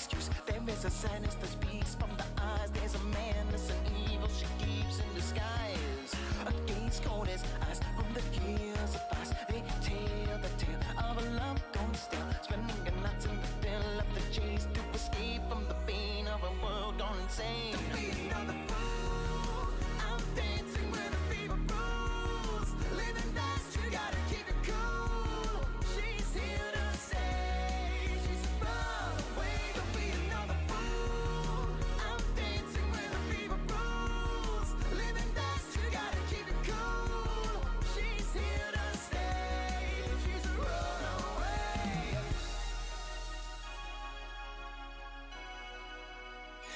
excuse. There is a sadness that speaks from the eyes. There's a madness and evil she keeps in disguise. A gaze cold as ice from the years of past. They tell the tale of a love gone stale, spending the nights in the thrill of the chase to escape from the pain of a world gone insane. To be another fool, I'm dancing with a fever bruise. Living fast, you gotta keep it cool. She's here to stay. She's far away. To be another fool, I'm dancing with a fever bruise. Living fast, you gotta keep it cool. She's here to stay. She's a runaway.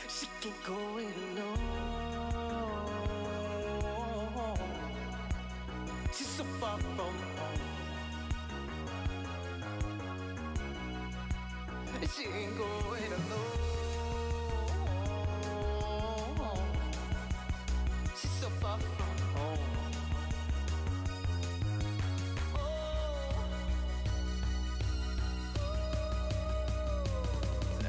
She can't go it alone. She's so far from home. She ain't going alone. She's so far from home.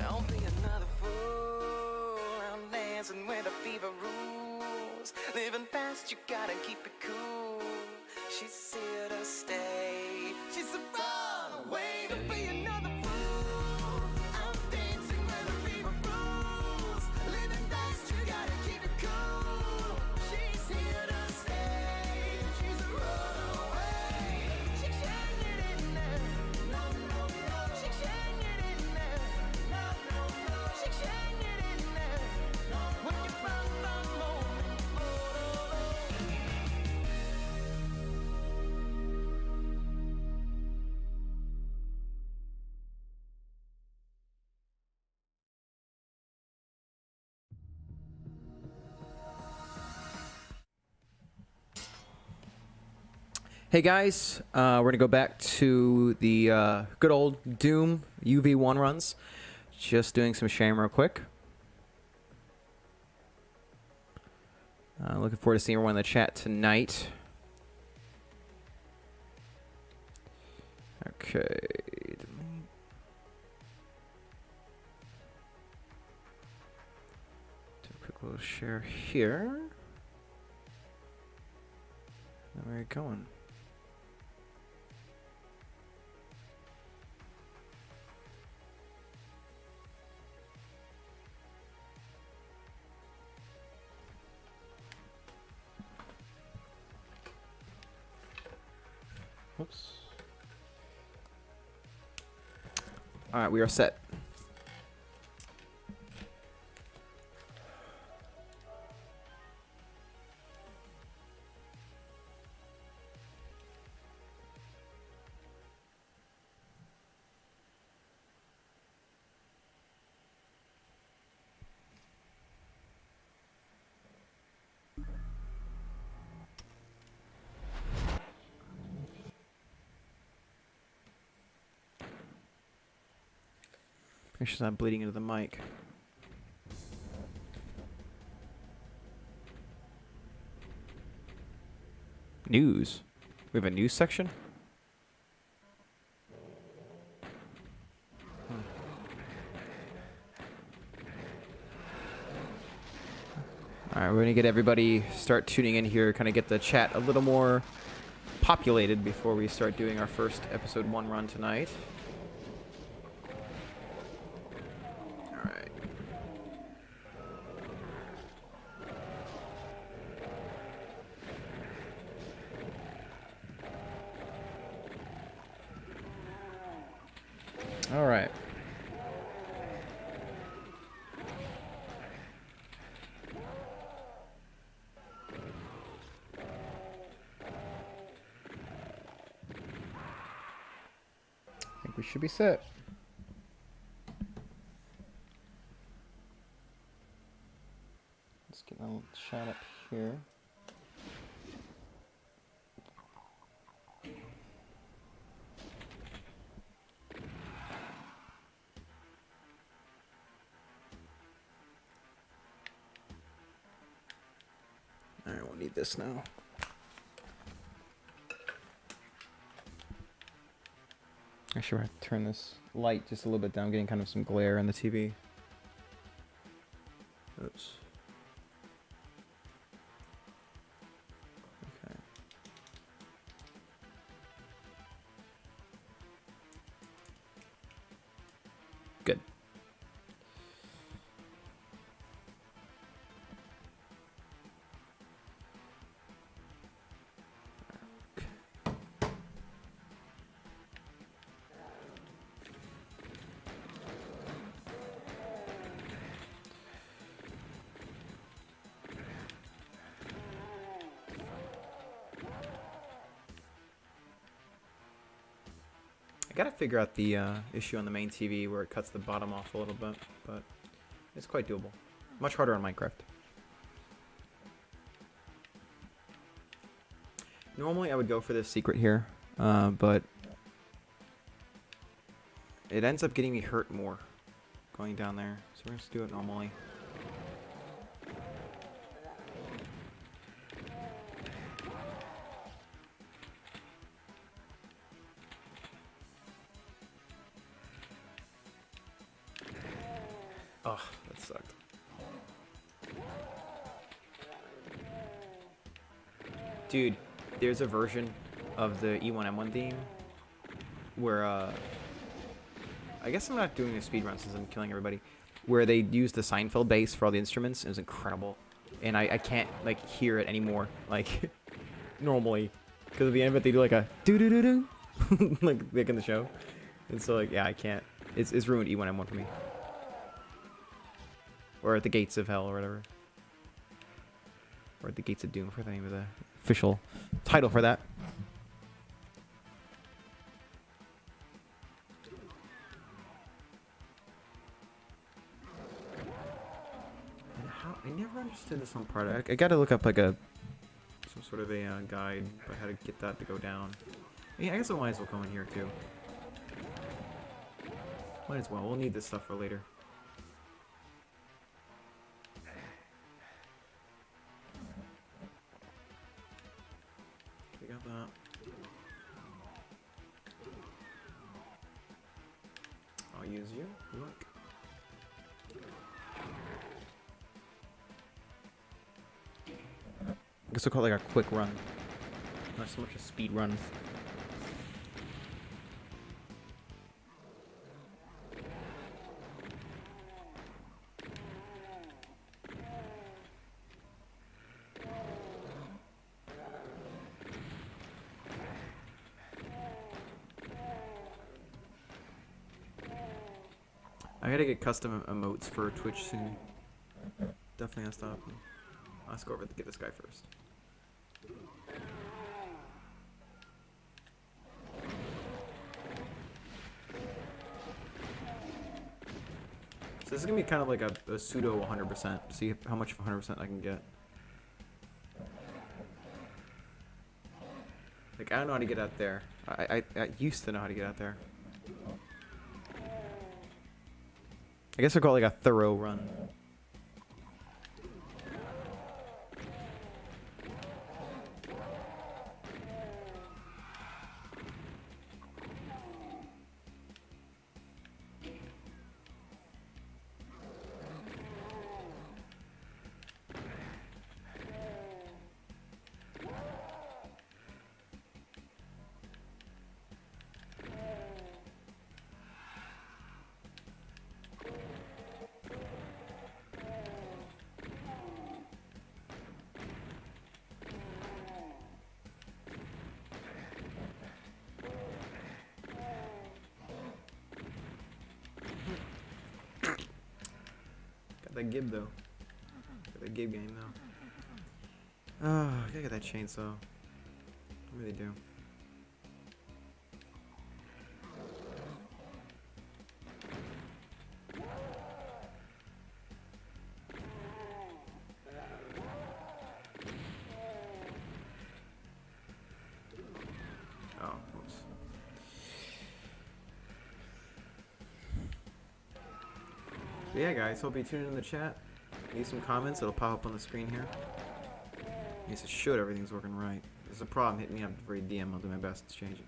I'll be another fool. I'm dancing with a fever rules. Living fast, you gotta keep it cool. She's here to stay. She's a runaway. To be another fool. I'm dancing with a fever rules. Living fast, you gotta keep it cool. She's here to stay. She's a runaway. She can't get in there. No, no, no. She can't get in there. No, no, no. She can't get in there. No, when you found the moment. Oh, oh, oh. Hey guys, we're gonna go back to the good old Doom UV1 runs. Just doing some shame real quick. Looking forward to seeing everyone in the chat tonight. Okay. Do a quick little share here. Where are you going? Oops. All right, we are set. Make sure it's not bleeding into the mic. News. We have a news section? Alright, we're going to get everybody start tuning in here, kind of get the chat a little more populated before we start doing our first episode 1 run tonight. Alright. Alright. I think we should be set. Let's get a little shot up here. Alright, we'll need this now. Actually, I have to turn this light just a little bit down, getting kind of some glare on the TV. Oops. Okay. Good. I gotta figure out the issue on the main TV where it cuts the bottom off a little bit, but it's quite doable. Much harder on Minecraft. Normally I would go for this secret here, but it ends up getting me hurt more going down there. So we're just do it normally. Oh, that sucked. Dude, there's a version of the E1M1 theme where, I guess I'm not doing a speedrun since I'm killing everybody, where they use the Seinfeld bass for all the instruments. It was incredible. And I can't, like, hear it anymore, like, normally. Because at the end of it, they do, like, a doo-doo-doo-doo, like in the show. And so, like, yeah, I can't. It's ruined E1M1 for me. Or at the Gates of Hell or whatever. Or at the Gates of Doom for the name of the official title for that. And how, I never understood this one part. I gotta look up like some sort of a guide about how to get that to go down. Yeah, I guess I might as well come in here too. Might as well. We'll need this stuff for later. We got that. I'll use you. Look. I guess we'll call it like a quick run. Not so much a speed run. I gotta get custom emotes for Twitch soon. Definitely gonna stop. Let's go over to get this guy first. So this is gonna be kind of like a pseudo 100%. See how much of 100% I can get. Like, I don't know how to get out there. I used to know how to get out there. I guess we'll call it like a thorough run. That Gib though. Got that Gib game though. Oh, I gotta get that chainsaw. I really do. Oh, whoops. So yeah, guys, hope you tune in the chat. Leave some comments, it'll pop up on the screen here. Yes, it should, everything's working right. If there's a problem, hit me up for a DM, I'll do my best to change it.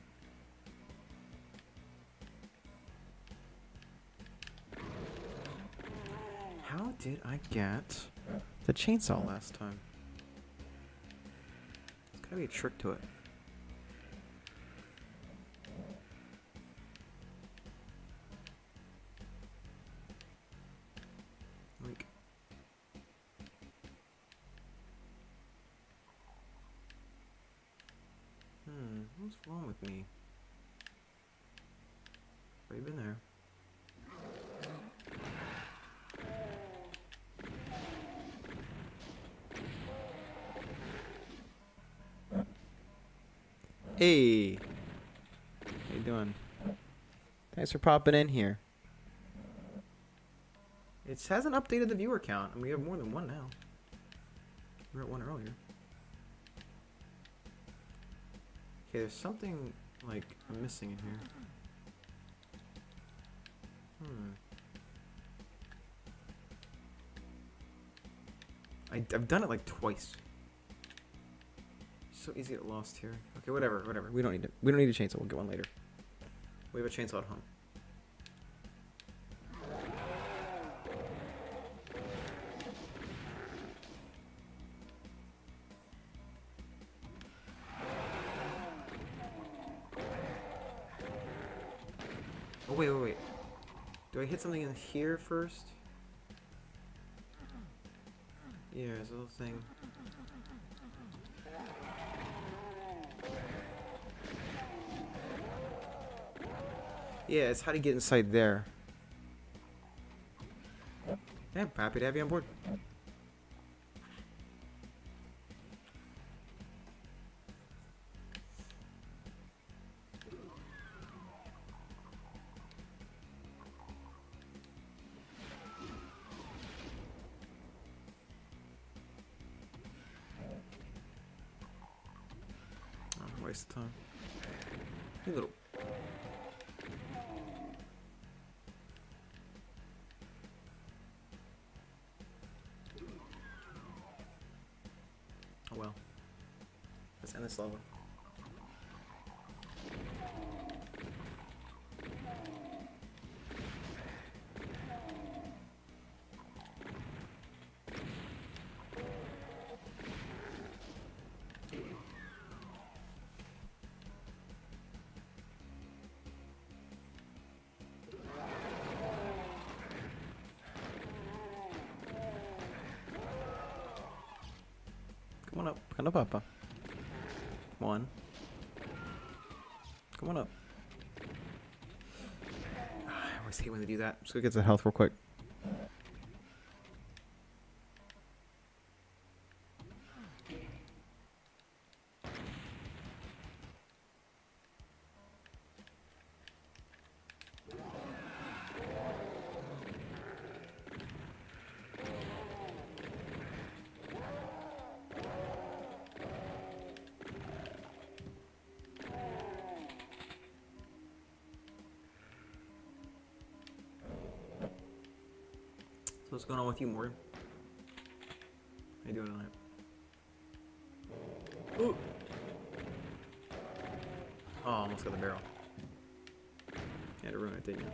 How did I get the chainsaw last time? There's gotta be a trick to it. Like, what's wrong with me? Already been there. Hey, how you doing? Thanks for popping in here. It hasn't updated the viewer count, and we have more than one now. We were at one earlier. Okay, there's something like missing in here. I've done it like twice. So easy to get lost here. Okay, whatever. We don't need it. We don't need a chainsaw. We'll get one later. We have a chainsaw at home. Oh wait. Do I hit something in here first? Yeah, there's a little thing. Yeah, it's how to get inside there. Yeah, I'm happy to have you on board. Oh, waste of time. You little. Oh well. Let's end this level. Come on up. Come on up, Papa. Come on. Come on up. I always hate when they do that. Just go get the health real quick. So what's going on with you, Morgan? How you doing tonight? Ooh! Oh, almost got the barrel. You had to ruin it, didn't you?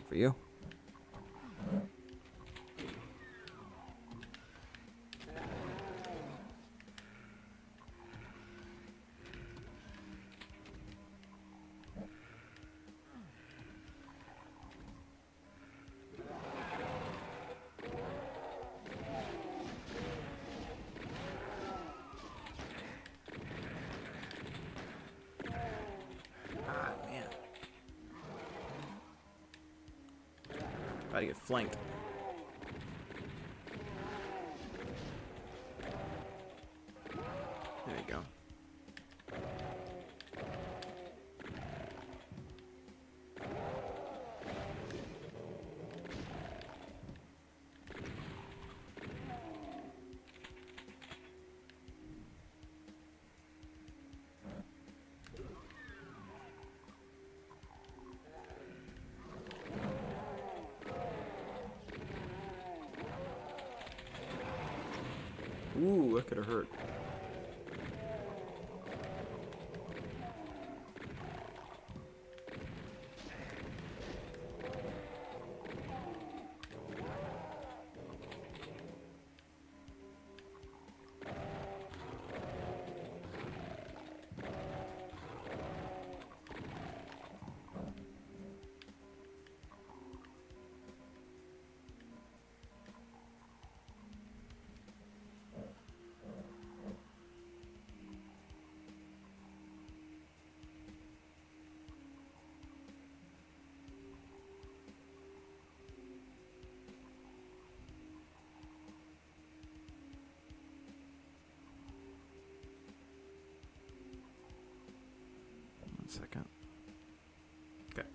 For you. Ah, man. About to get flanked. There you go. Ooh, that could have hurt. Second. Okay.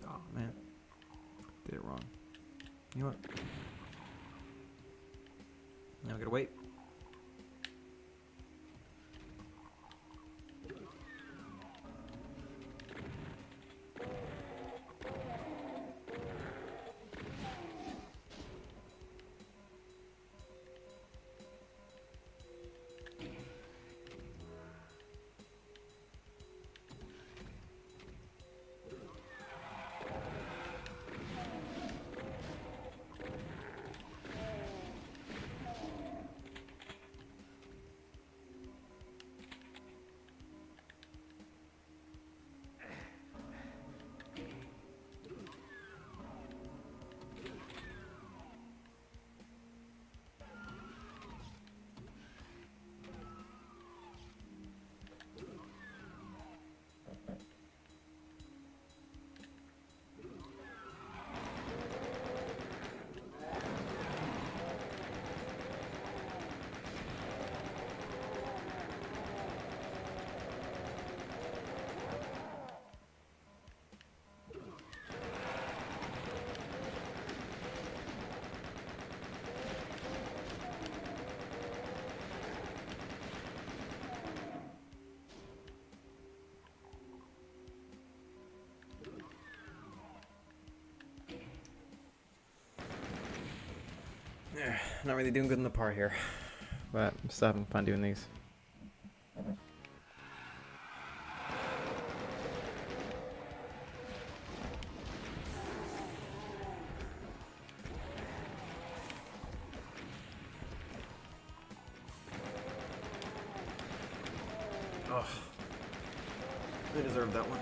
Oh man, did it wrong. You know what? Now we gotta wait. Yeah, not really doing good in the par here, but I'm still having fun doing these. Oh, I deserved that one.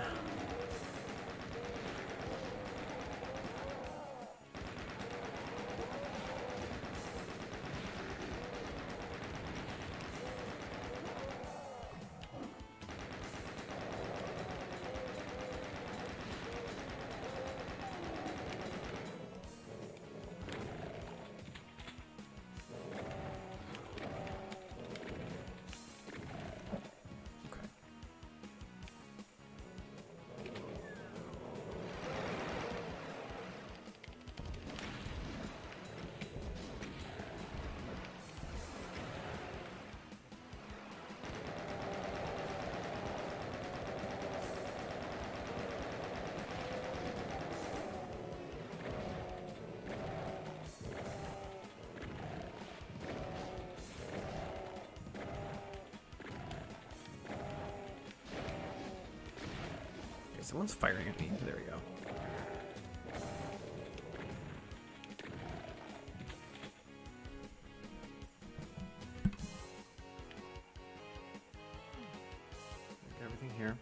Someone's firing at me. There we go. Get everything here.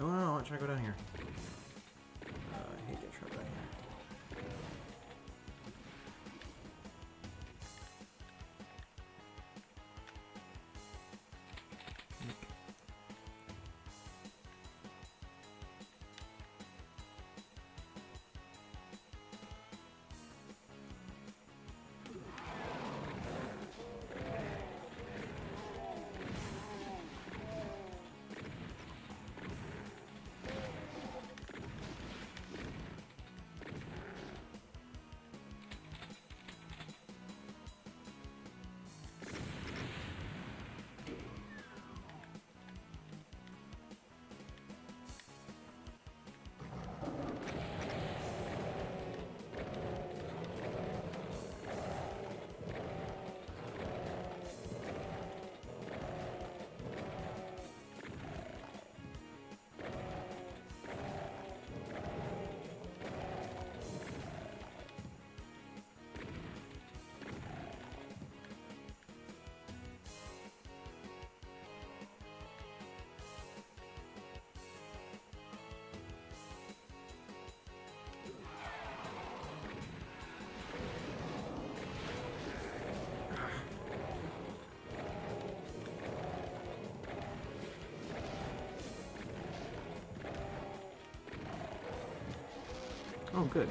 Oh no, I'm trying to go down here. I hate getting trapped down here. Oh, good.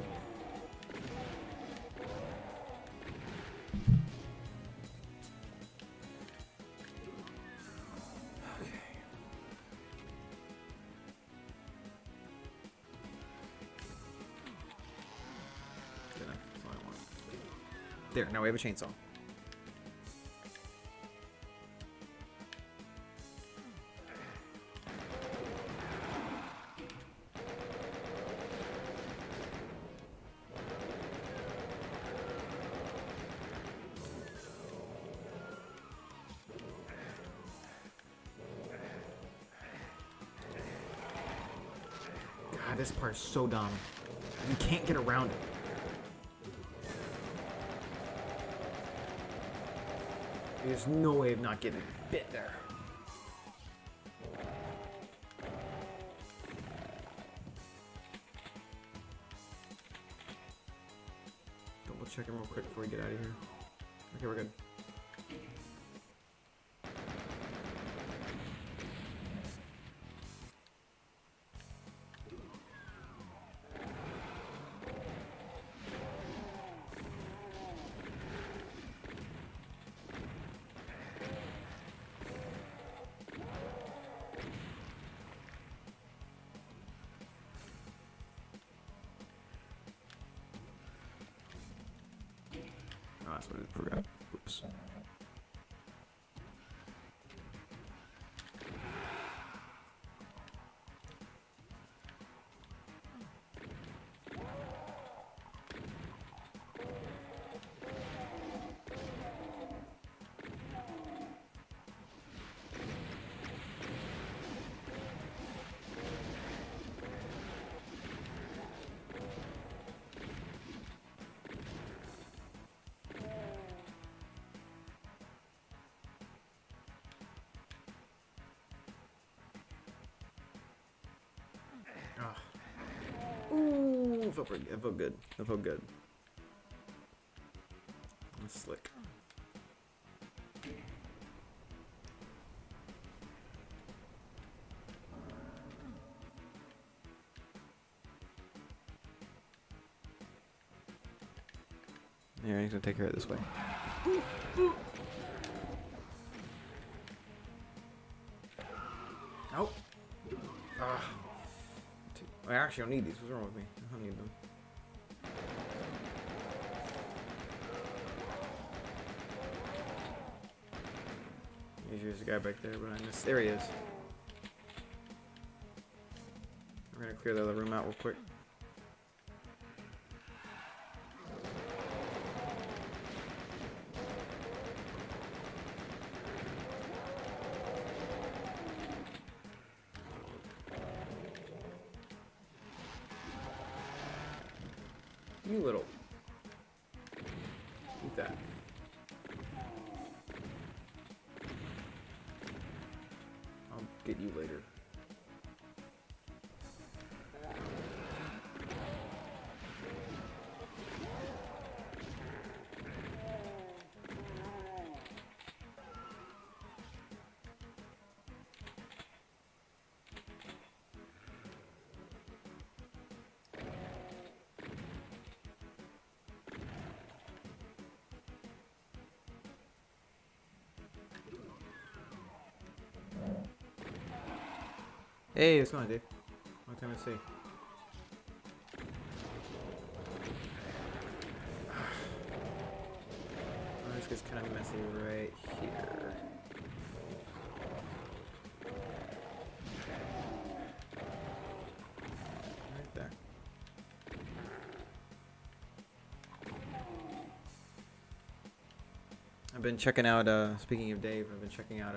Good enough. That's all I want. There, now we have a chainsaw. God, this part's so dumb. You can't get around it. There's no way of not getting bit there. Double check him real quick before we get out of here. Okay, we're good. Oh, that's what I forgot. Oops. Ooh, it felt pretty, it felt good. It felt good. That's slick. Yeah, he's gonna take care of it this way. Oh. I actually don't need these. What's wrong with me? I don't need them. There's a guy back there, but I missed. There he is. We're gonna clear the other room out real quick. You little. Eat that. I'll get you later. Hey, what's going on, Dave? Long time no see. Oh, this gets kind of messy right here. Right there. I've been checking out, speaking of Dave, I've been checking out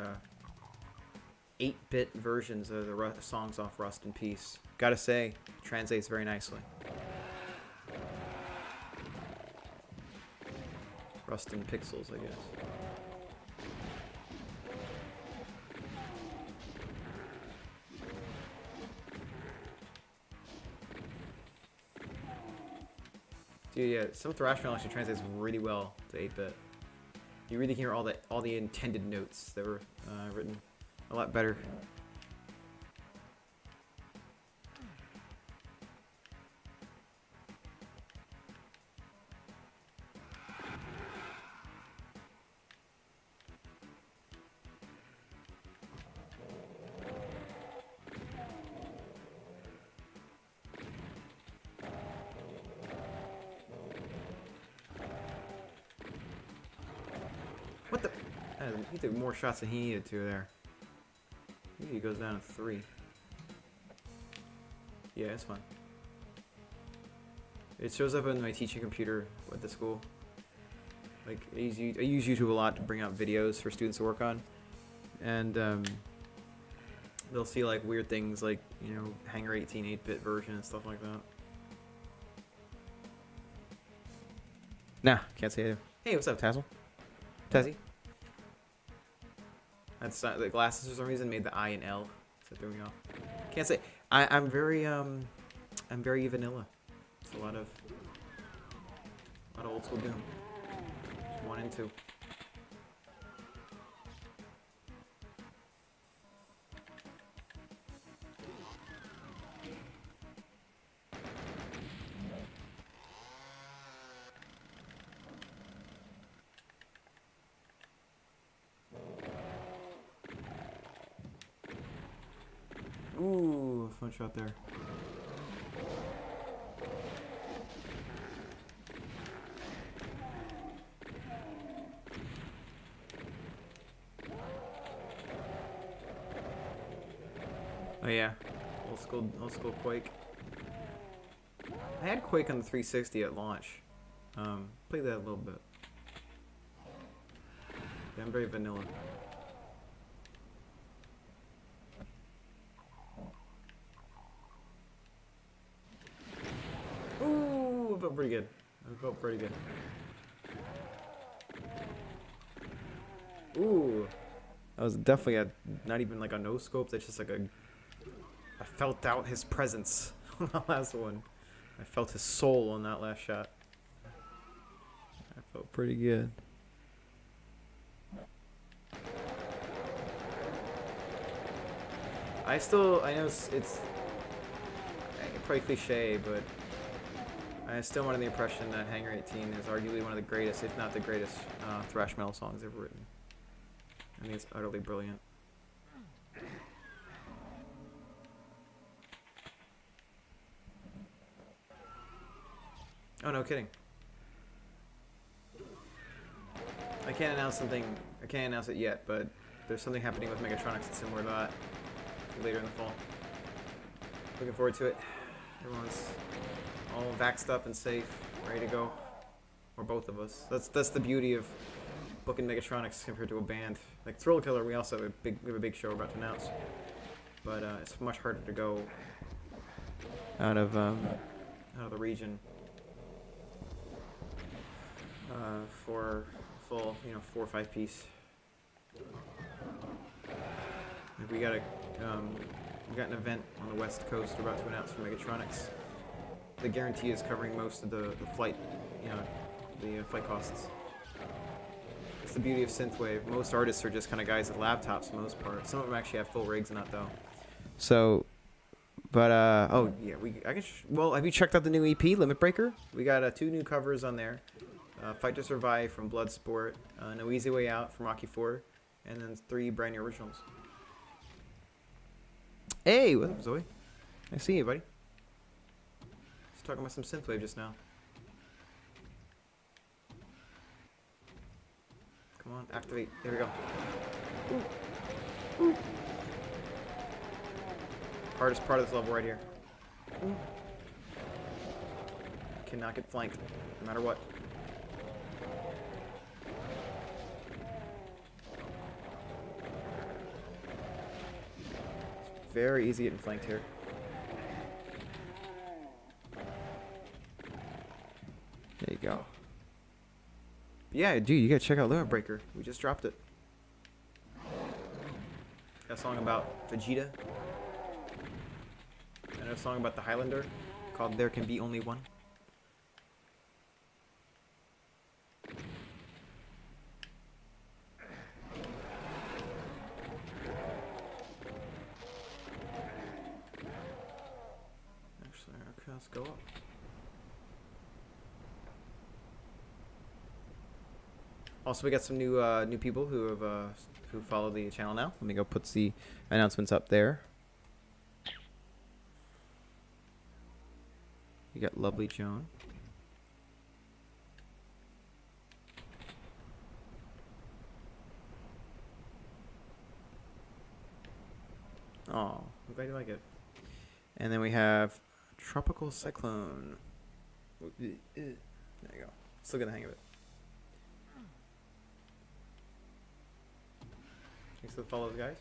8-bit versions of the songs off Rust in Peace. Gotta say, translates very nicely. Rust in Pixels, I guess. Dude, yeah, some thrash metal actually translates really well to 8-bit. You really hear all the intended notes that were written a lot better. What the? He took more shots than he needed to there. Maybe he goes down to 3. Yeah, it's fine. It shows up on my teaching computer at the school. Like, I use YouTube a lot to bring out videos for students to work on. And they'll see like weird things like, you know, Hangar 18 8-bit version and stuff like that. Nah, can't say it. Hey, what's up, Tazzle? Tazzy? That's the glasses for some reason made the I and L, so it threw me off. Can't say. I'm very vanilla. It's a lot of old school Doom. 1 and 2. Ooh, fun shot there. Oh yeah, old school Quake. I had Quake on the 360 at launch. Played that a little bit. Yeah, I'm very vanilla. Ooh, I felt pretty good. I felt pretty good. Ooh, that was definitely not even like a no scope. That's just like I felt out his presence on that last one. I felt his soul on that last shot. I felt pretty good. I know it's probably cliche, but I still am under the impression that Hangar 18 is arguably one of the greatest, if not the greatest, thrash metal songs ever written. I think it's utterly brilliant. Oh, no kidding. I can't announce it yet, but there's something happening with Megatronics that's similar to that later in the fall. Looking forward to it. Everyone's all vaxxed up and safe, ready to go. Or both of us. That's the beauty of booking Megatronics compared to a band. Like Thrill Killer, we also have a big show we're about to announce. But it's much harder to go out of the region for a full, 4 or 5 piece. We got an event on the West Coast we're about to announce for Megatronics. The guarantee is covering most of the flight, the flight costs. It's the beauty of synthwave. Most artists are just kind of guys with laptops for the most part. Some of them actually have full rigs in that though. So, but oh yeah, well, have you checked out the new EP, Limit Breaker? We got 2 new covers on there. Fight to Survive from Bloodsport, No Easy Way Out from Rocky IV, and then 3 brand new originals. Hey, what's up, Zoe? I see you, buddy. Just talking about some synthwave just now. Come on, activate. There we go. Ooh. Ooh. Hardest part of this level right here. Ooh. Cannot get flanked, no matter what. It's very easy getting flanked here. There you go. Yeah, dude, you gotta check out Limit Breaker. We just dropped it. Got a song about Vegeta. And a song about the Highlander called There Can Be Only One. Actually, okay, let's go up. Also, we got some new people who follow the channel now. Let me go put the announcements up there. You got Lovely Joan. Oh, I'm glad you like it. And then we have Tropical Cyclone. There you go. Still getting the hang of it. Thanks for the follows, guys.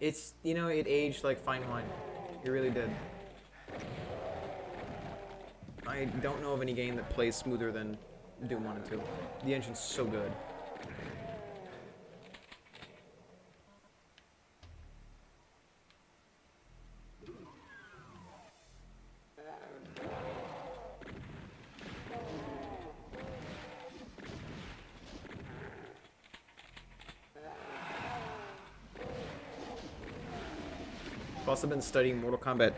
It's, you know, it aged like fine wine. It really did. I don't know of any game that plays smoother than Doom 1 and 2. The engine's so good. I've also been studying Mortal Kombat.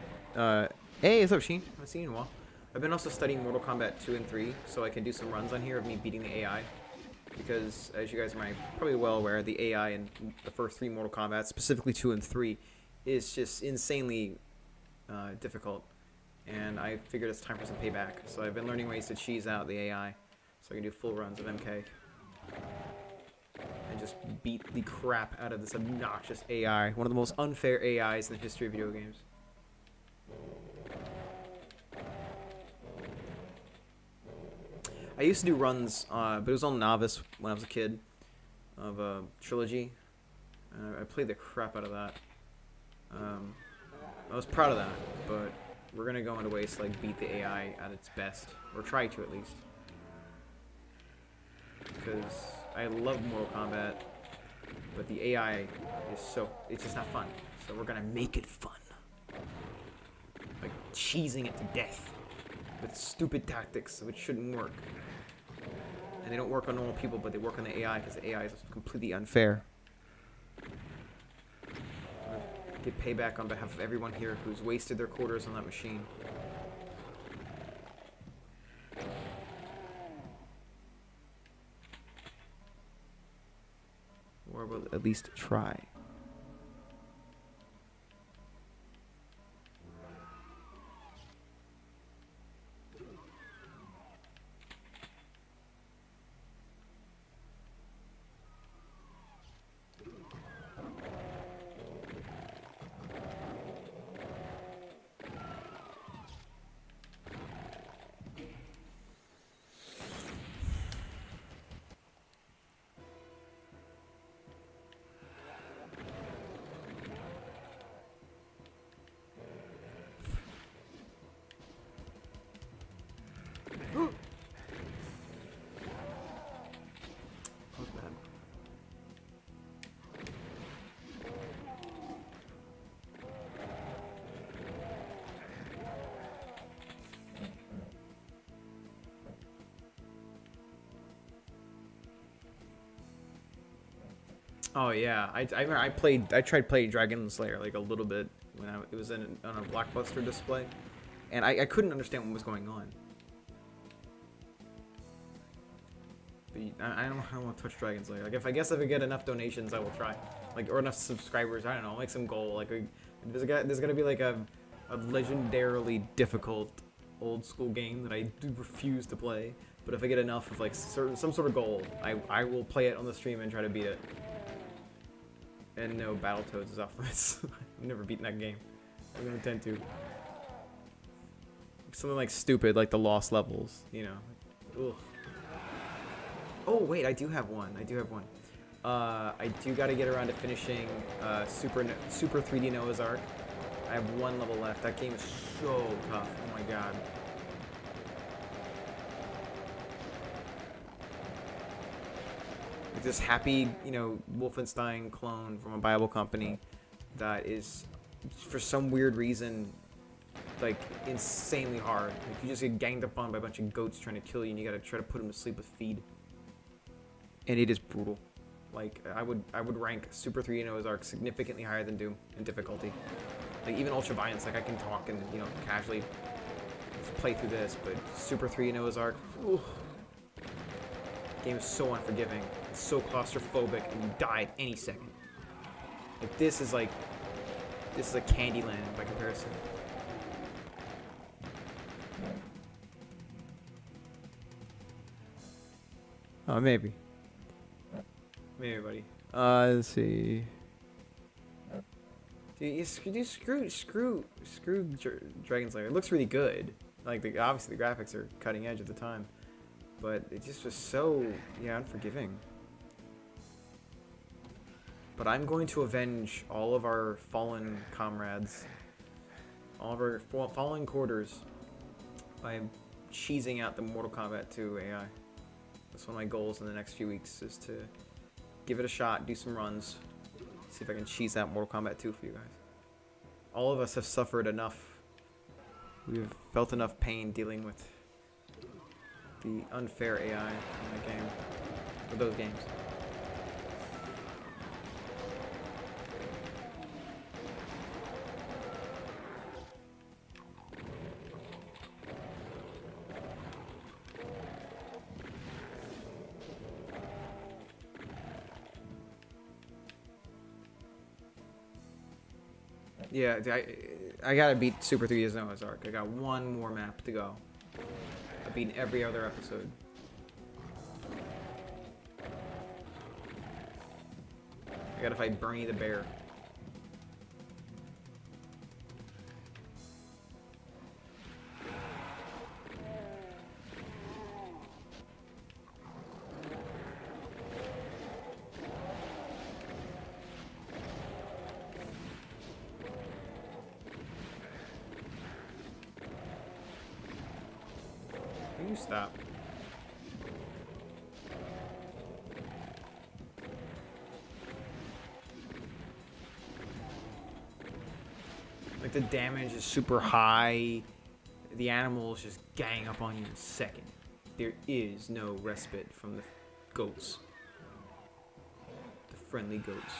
Hey, what's up, Sheen? I haven't seen you in a while. I've been also studying Mortal Kombat 2 and 3, so I can do some runs on here of me beating the AI. Because, as you guys are probably well aware, the AI in the first 3 Mortal Kombat, specifically 2 and 3, is just insanely difficult. And I figured it's time for some payback. So I've been learning ways to cheese out the AI, so I can do full runs of MK. And just beat the crap out of this obnoxious AI. One of the most unfair AIs in the history of video games. I used to do runs, but it was on Novice when I was a kid, of a trilogy. I played the crap out of that. I was proud of that, but we're gonna go into ways to like beat the AI at its best, or try to at least. Because I love Mortal Kombat, but the AI is it's just not fun. So we're gonna make it fun. Like cheesing it to death with stupid tactics which shouldn't work. And they don't work on normal people, but they work on the AI because the AI is completely unfair. Get payback on behalf of everyone here who's wasted their quarters on that machine. Or will at least try. Oh yeah, I tried playing Dragon Slayer like a little bit. when it was on a Blockbuster display, and I couldn't understand what was going on. But I don't want to touch Dragon's Lair. Like, I guess if I get enough donations, I will try. Like, or enough subscribers. I don't know, like some goal. Like, there's gonna be like a legendarily difficult old school game that I do refuse to play. But if I get enough of like some sort of goal, I will play it on the stream and try to beat it. And no, Battletoads is off limits. I've never beaten that game. I don't intend to. Something like stupid, like the lost levels, you know. Ugh. Oh wait, I do have one. I do gotta get around to finishing Super 3D Noah's Ark. I have one level left. That game is so tough. Oh my god. This happy, you know, Wolfenstein clone from a Bible company that is, for some weird reason, like insanely hard. Like you just get ganged up on by a bunch of goats trying to kill you, and you gotta try to put them to sleep with feed. And it is brutal. Like I would rank Super 3D Noah's Ark significantly higher than Doom in difficulty. Like even Ultraviolence, like I can talk and, you know, casually play through this, but Super 3D Noah's Ark, ooh. Game is so unforgiving. It's so claustrophobic, and you die at any second. Like this is a Candyland by comparison. Oh, maybe. Maybe, buddy. Let's see. Dude, screw Dragon's Lair. It looks really good. Like obviously the graphics are cutting edge at the time, but it just was so unforgiving. But I'm going to avenge all of our fallen comrades, all of our fallen quarters, by cheesing out the Mortal Kombat 2 AI. That's one of my goals in the next few weeks, is to give it a shot, do some runs, see if I can cheese out Mortal Kombat 2 for you guys. All of us have suffered enough. We've felt enough pain dealing with the unfair AI in that game, or those games. Yeah, I gotta beat Super 3D Noah's Ark. I got one more map to go. I've beaten every other episode. I gotta fight Bernie the Bear. Can you stop? Like the damage is super high. The animals just gang up on you in a second. There is no respite from the goats. The friendly goats.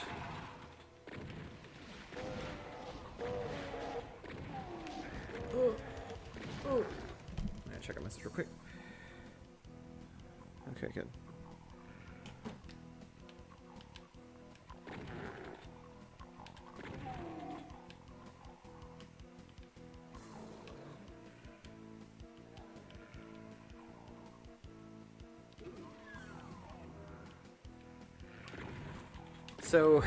Oh. I'm gonna check a message real quick. Okay, good. So,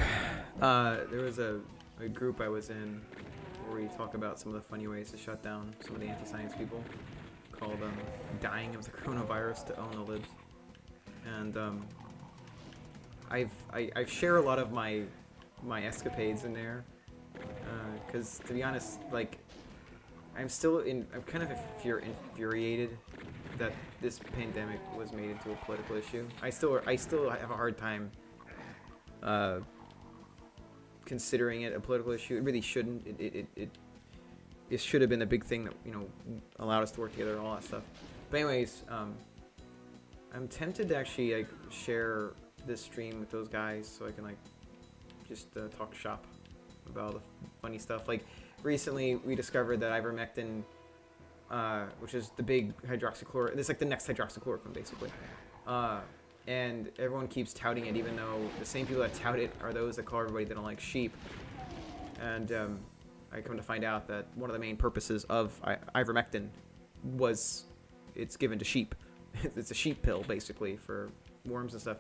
there was a group I was in where we talk about some of the funny ways to shut down some of the anti-science people, called dying of the coronavirus to own the libs. And I've shared a lot of my escapades in there, because to be honest, like I'm kind of infuriated that this pandemic was made into a political issue. I still have a hard time considering it a political issue. It really shouldn't. It should have been a big thing that, you know, allowed us to work together and all that stuff. But anyways, I'm tempted to actually like share this stream with those guys so I can like just talk shop about all the funny stuff. Like recently, we discovered that ivermectin, which is the big hydroxychloroquine, it's like the next hydroxychloroquine basically. And everyone keeps touting it, even though the same people that tout it are those that call everybody they don't like sheep. And I come to find out that one of the main purposes of ivermectin was it's given to sheep. It's a sheep pill basically for worms and stuff.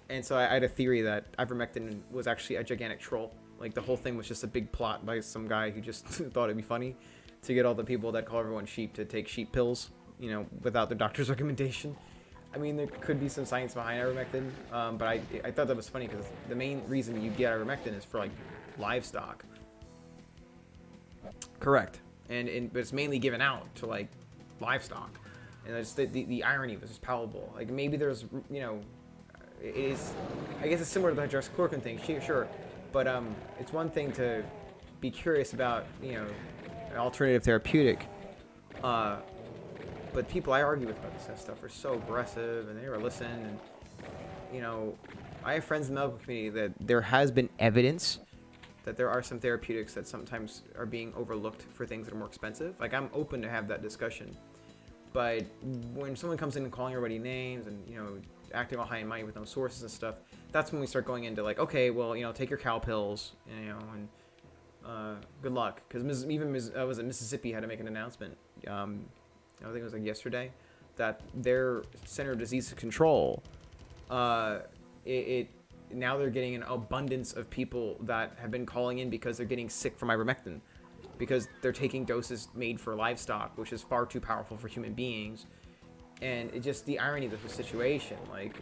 And so I had a theory that ivermectin was actually a gigantic troll. Like the whole thing was just a big plot by some guy who just thought it'd be funny to get all the people that call everyone sheep to take sheep pills, you know, without their doctor's recommendation. I mean, there could be some science behind ivermectin, but I thought that was funny because the main reason you get ivermectin is for like livestock. Correct. But it's mainly given out to like livestock, and it's the irony was just palpable. Like maybe there's, you know, it is, I guess it's similar to the hydroxychloroquine thing, sure, but it's one thing to be curious about, you know, an alternative therapeutic, but people I argue with about this kind of stuff are so aggressive, and they never listen. And you know, I have friends in the medical community that there has been evidence that there are some therapeutics that sometimes are being overlooked for things that are more expensive. Like I'm open to have that discussion, but when someone comes in and calling everybody names and, you know, acting all high and mighty with no sources and stuff, that's when we start going into like, okay, well, you know, take your cow pills, you know, and good luck. Because was it Mississippi had to make an announcement. I think it was like yesterday, that their Center of Disease Control, now they're getting an abundance of people that have been calling in because they're getting sick from ivermectin, because they're taking doses made for livestock, which is far too powerful for human beings. And it just, the irony of the situation, like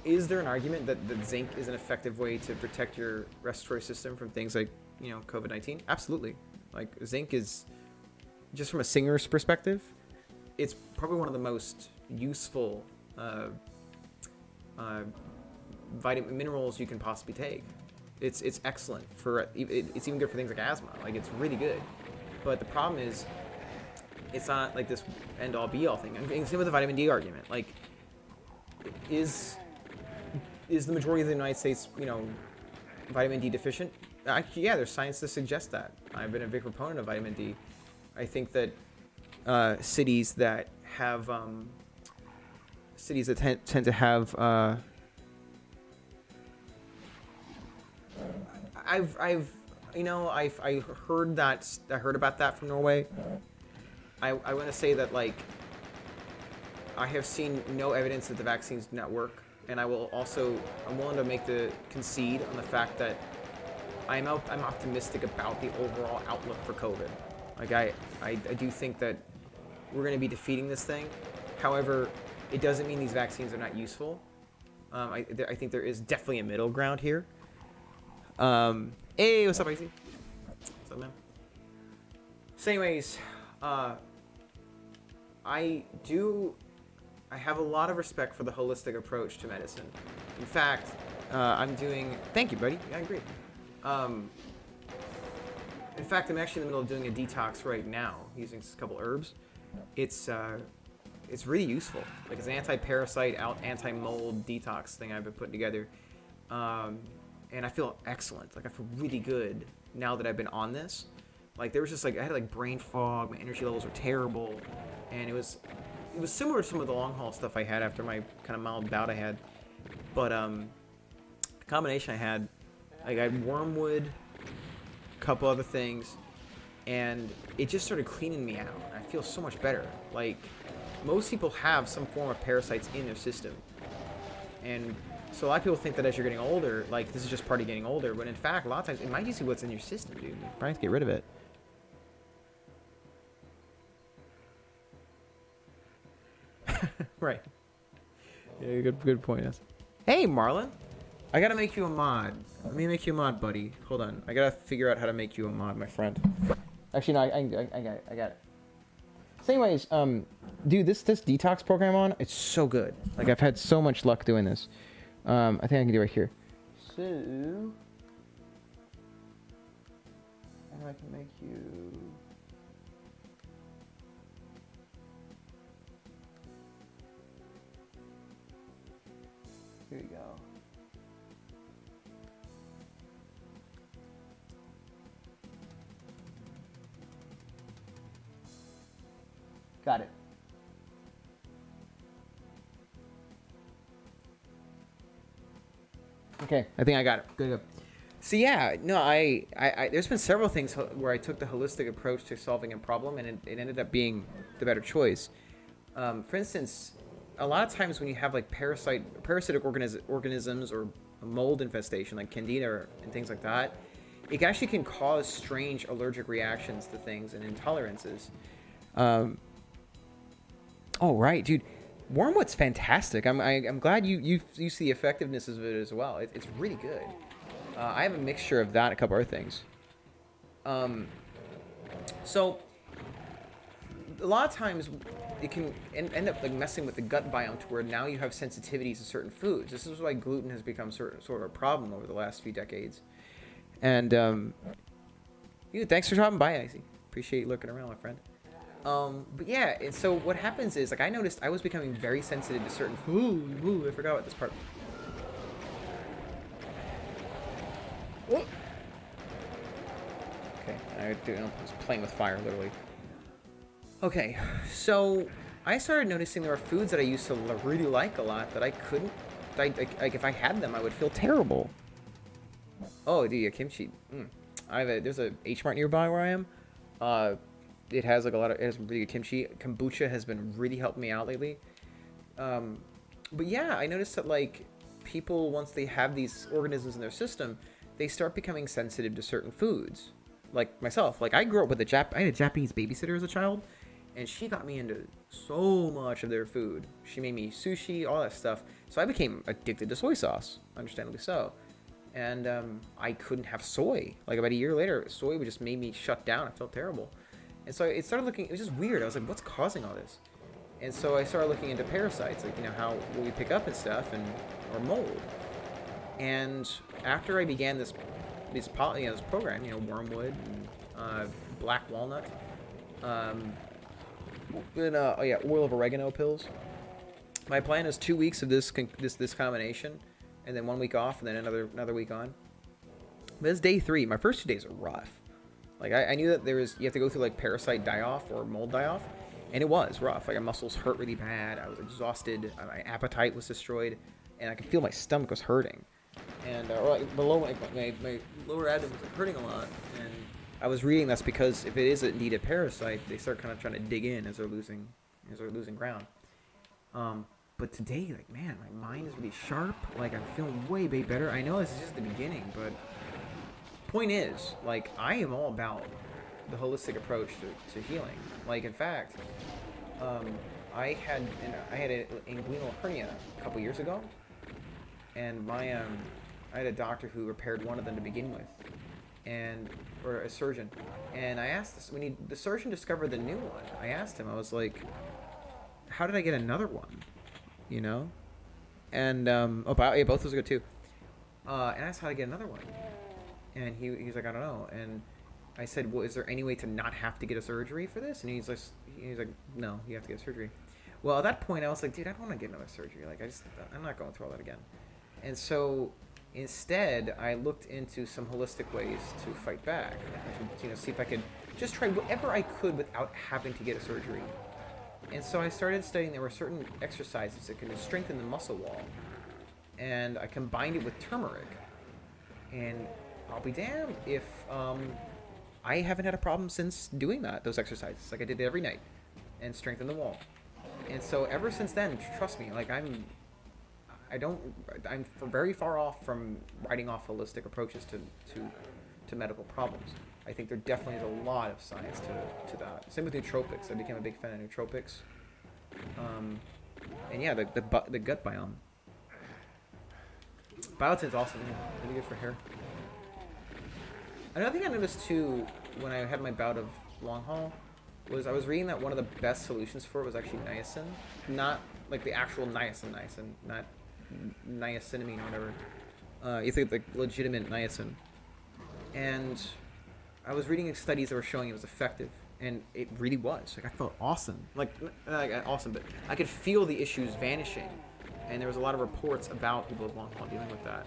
is there an argument that zinc is an effective way to protect your respiratory system from things like, you know, COVID-19? Absolutely. Like zinc is, just from a singer's perspective, it's probably one of the most useful vitamin minerals you can possibly take. It's excellent for it's even good for things like asthma. Like it's really good. But the problem is, it's not like this end all be all thing. And same with the vitamin D argument. Like, is the majority of the United States, you know, vitamin D deficient? Yeah, there's science to suggest that. I've been a big proponent of vitamin D. I think that cities that have tend to have I've heard about that from Norway. I want to say that, like, I have seen no evidence that the vaccines do not work, and I'm willing to concede on the fact that I'm optimistic about the overall outlook for COVID. Like I do think that we're going to be defeating this thing. However, it doesn't mean these vaccines are not useful. I think there is definitely a middle ground here. Hey, what's up, Icy? What's up, man? So anyways, I have a lot of respect for the holistic approach to medicine. In fact, thank you, buddy. Yeah, I agree. In fact, I'm actually in the middle of doing a detox right now using a couple herbs. It's really useful. Like, it's an anti-parasite, anti-mold detox thing I've been putting together. And I feel excellent. Like, I feel really good now that I've been on this. Like, there was just, like, I had, like, brain fog. My energy levels were terrible. And it was similar to some of the long-haul stuff I had after my kind of mild bout I had. But, the combination I had, like, I had wormwood, a couple other things, and it just started cleaning me out. I feel so much better. Like, most people have some form of parasites in their system. And so a lot of people think that as you're getting older, like, this is just part of getting older, but in fact, a lot of times, it might just be what's in your system, dude. You probably have to get rid of it. Right. Yeah, good point, yes. Hey, Marlon. I gotta make you a mod. Let me make you a mod, buddy. Hold on. I gotta figure out how to make you a mod, my friend. Actually, no, I got it. So anyways, dude, this detox program it's so good. Like, I've had so much luck doing this. I think I can do it right here. So, and I can make you. Here you go. Got it. Okay, I think I got it. Good. So yeah, no, I there's been several things where I took the holistic approach to solving a problem, and it ended up being the better choice. For instance, a lot of times when you have like parasitic organisms or a mold infestation like candida and things like that, it actually can cause strange allergic reactions to things and intolerances. Oh right, dude. Wormwood's fantastic. I'm glad you see the effectiveness of it as well. It's really good. I have a mixture of that and a couple other things. So a lot of times it can end up like messing with the gut biome to where now you have sensitivities to certain foods. This is why gluten has become sort of a problem over the last few decades. And dude, thanks for dropping by, Icy. Appreciate you looking around, my friend. But yeah, and so what happens is, like, I noticed I was becoming very sensitive to certain food. Ooh, I forgot about this part. Whoa. Okay, I was playing with fire, literally. Okay, so I started noticing there were foods that I used to really like a lot that I couldn't, like if I had them, I would feel terrible. Oh, dude, yeah, kimchi. There's a H Mart nearby where I am. It has like it has really good kimchi. Kombucha has been really helping me out lately. But yeah, I noticed that like people, once they have these organisms in their system, they start becoming sensitive to certain foods. Like myself, like I grew up with I had a Japanese babysitter as a child, and she got me into so much of their food. She made me sushi, all that stuff. So I became addicted to soy sauce, understandably so. And I couldn't have soy. Like about a year later, soy would just made me shut down. I felt terrible. And so it started looking, it was just weird. I was like, what's causing all this? And so I started looking into parasites, like, how we pick up and stuff, or mold. And after I began this program, wormwood and black walnut, oil of oregano pills. My plan is 2 weeks of this combination, and then 1 week off, and then another week on. But it's day 3. My first 2 days are rough. Like, I knew that you have to go through, like, parasite die-off or mold die-off, and it was rough. Like, my muscles hurt really bad. I was exhausted. My appetite was destroyed, and I could feel my stomach was hurting. And below my lower abdomen was hurting a lot. And I was reading that's because if it is indeed a parasite, they start kind of trying to dig in as they're losing ground. But today, like, man, my mind is really sharp. Like, I'm feeling way better. I know this is just the beginning, but point is, like, I am all about the holistic approach to healing. Like, in fact, I had an inguinal hernia a couple years ago, and I had a doctor who repaired one of them to begin with, or a surgeon, and I asked this when the surgeon discovered the new one. I asked him, I was like, how did I get another one? And both those are good too. And I asked how to get another one. And he was like, I don't know. And I said, well, is there any way to not have to get a surgery for this? And he's like, no, you have to get surgery. Well, at that point, I was like, dude, I don't want to get another surgery. Like, I'm not going through all that again. And so instead, I looked into some holistic ways to fight back. To, see if I could just try whatever I could without having to get a surgery. And so I started studying. There were certain exercises that can strengthen the muscle wall. And I combined it with turmeric. And I'll be damned if I haven't had a problem since doing those exercises. Like, I did it every night and strengthened the wall. And so ever since then, trust me, like, I'm very far off from writing off holistic approaches to medical problems. I think there definitely is a lot of science to that. Same with nootropics. I became a big fan of nootropics. And yeah, the gut biome. Biotin's awesome. Yeah, really good for hair. Another thing I noticed too when I had my bout of long haul was I was reading that one of the best solutions for it was actually niacin, not like the actual niacin, not niacinamide or whatever. It's like the legitimate niacin. And I was reading studies that were showing it was effective, and it really was. Like, I felt awesome. Like awesome, but I could feel the issues vanishing, and there was a lot of reports about people with long haul dealing with that.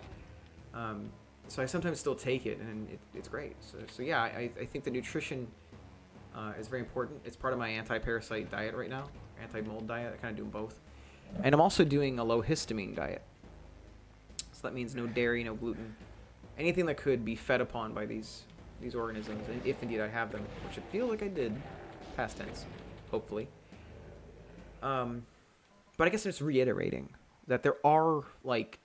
So I sometimes still take it, and it's great. So yeah, I think the nutrition is very important. It's part of my anti-parasite diet right now, anti-mold diet. I kind of do both. And I'm also doing a low histamine diet. So that means no dairy, no gluten, anything that could be fed upon by these organisms, and if indeed I have them, which I feel like I did, past tense, hopefully. But I guess I'm just reiterating that there are, like,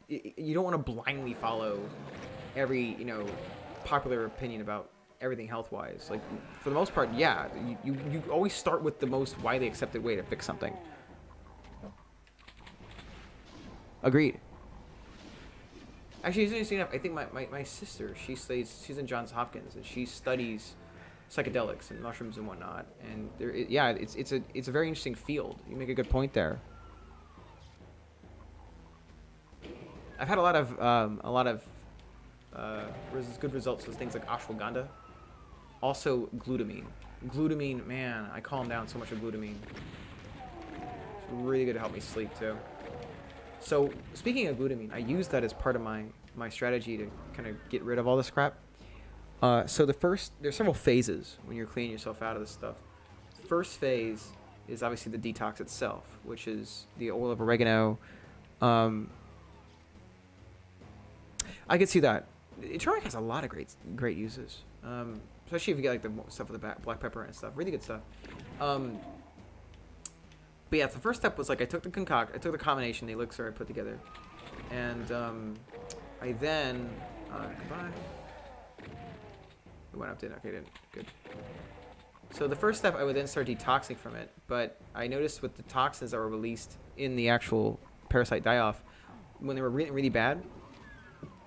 you don't want to blindly follow every, popular opinion about everything health-wise. Like, for the most part, yeah, you always start with the most widely accepted way to fix something. Agreed. Actually, interesting enough, I think my sister, she's in Johns Hopkins, and she studies psychedelics and mushrooms and whatnot. And it's a very interesting field. You make a good point there. I've had a lot of good results with things like ashwagandha. Also glutamine. Glutamine, man, I calm down so much with glutamine. It's really good to help me sleep too. So speaking of glutamine, I use that as part of my strategy to kind of get rid of all this crap. So there's several phases when you're cleaning yourself out of this stuff. First phase is obviously the detox itself, which is the oil of oregano. I could see that. Turmeric has a lot of great uses, especially if you get like the stuff with the black pepper and stuff. Really good stuff. But yeah, the first step was like I took the combination, the elixir I put together, and I then goodbye. It went up, didn't? Okay, didn't. Good. So the first step, I would then start detoxing from it, but I noticed with the toxins that were released in the actual parasite die-off, when they were really, really bad,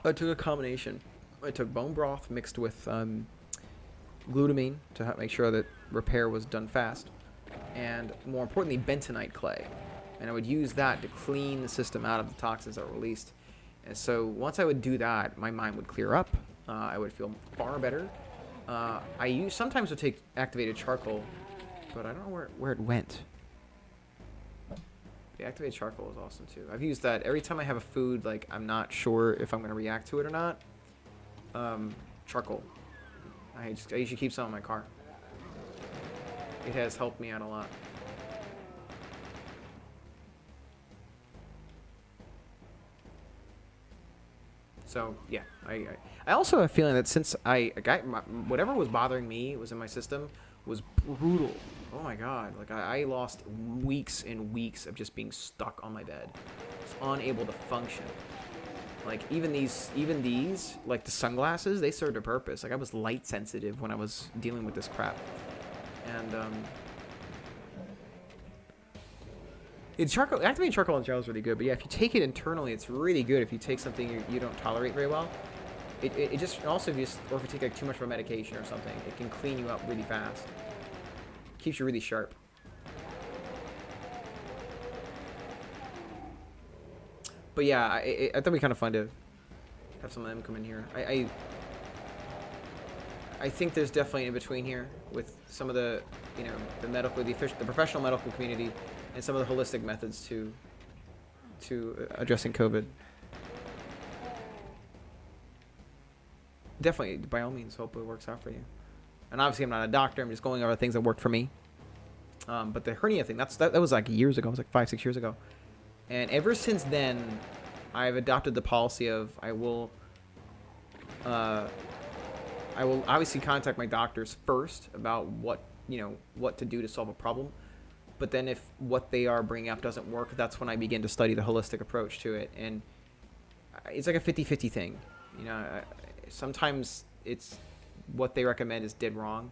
I took a combination. I took bone broth mixed with glutamine to make sure that repair was done fast, and more importantly, bentonite clay. And I would use that to clean the system out of the toxins that were released. And so once I would do that, my mind would clear up. I would feel far better. I sometimes would take activated charcoal, but I don't know where it went. The activated charcoal is awesome too. I've used that every time I have a food, like I'm not sure if I'm going to react to it or not. Charcoal. I usually keep some in my car. It has helped me out a lot. So yeah, I also have a feeling that since whatever was bothering me was in my system was brutal. Oh my god, like I lost weeks and weeks of just being stuck on my bed, just unable to function. Like even these, like the sunglasses, they served a purpose. Like I was light sensitive when I was dealing with this crap, and activated charcoal in general is really good, but yeah, if you take it internally, it's really good. If you take something you don't tolerate very well, it just also, if you take like too much of a medication or something, it can clean you up really fast. Keeps you really sharp. But yeah, I thought it'd be kind of fun to have some of them come in here. I think there's definitely in between here with some of the, the professional medical community and some of the holistic methods to addressing COVID. Definitely, by all means, hope it works out for you. And obviously, I'm not a doctor. I'm just going over things that worked for me. But the hernia thing, that was like years ago. It was like 5-6 years ago. And ever since then, I've adopted the policy of I will obviously contact my doctors first about what to do to solve a problem. But then if what they are bringing up doesn't work, that's when I begin to study the holistic approach to it. And it's like a 50-50 thing. Sometimes it's what they recommend is dead wrong.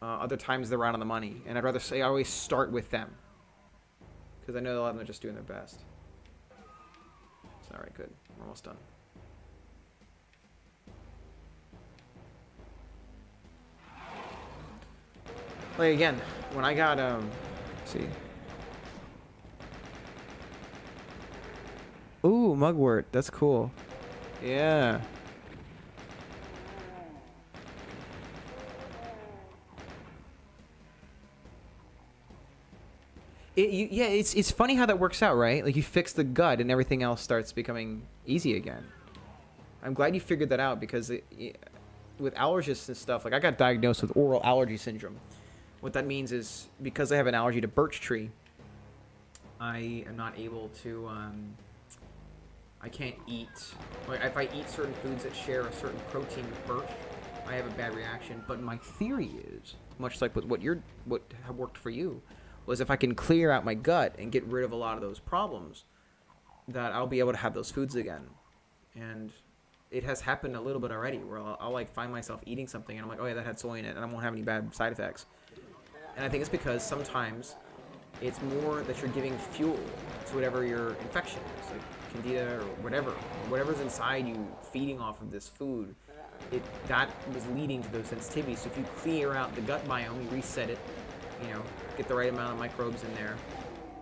Other times they're right on the money. And I'd rather say I always start with them, because I know a lot of them are just doing their best. All right, good. We're almost done. Like again, when I got let's see. Ooh, mugwort. That's cool. Yeah. It's funny how that works out, right? Like you fix the gut and everything else starts becoming easy again. I'm glad you figured that out, because with allergists and stuff, like I got diagnosed with oral allergy syndrome. What that means is because I have an allergy to birch tree, I am not able to. I can't eat. Like if I eat certain foods that share a certain protein with birch, I have a bad reaction. But my theory is, much like with what have worked for you, was if I can clear out my gut and get rid of a lot of those problems, that I'll be able to have those foods again. And it has happened a little bit already, where I'll like find myself eating something and I'm like, oh yeah, that had soy in it, and I won't have any bad side effects. And I think it's because sometimes it's more that you're giving fuel to whatever your infection is, like candida or whatever's inside you feeding off of this food. That was leading to those sensitivities. So if you clear out the gut biome, you reset it, get the right amount of microbes in there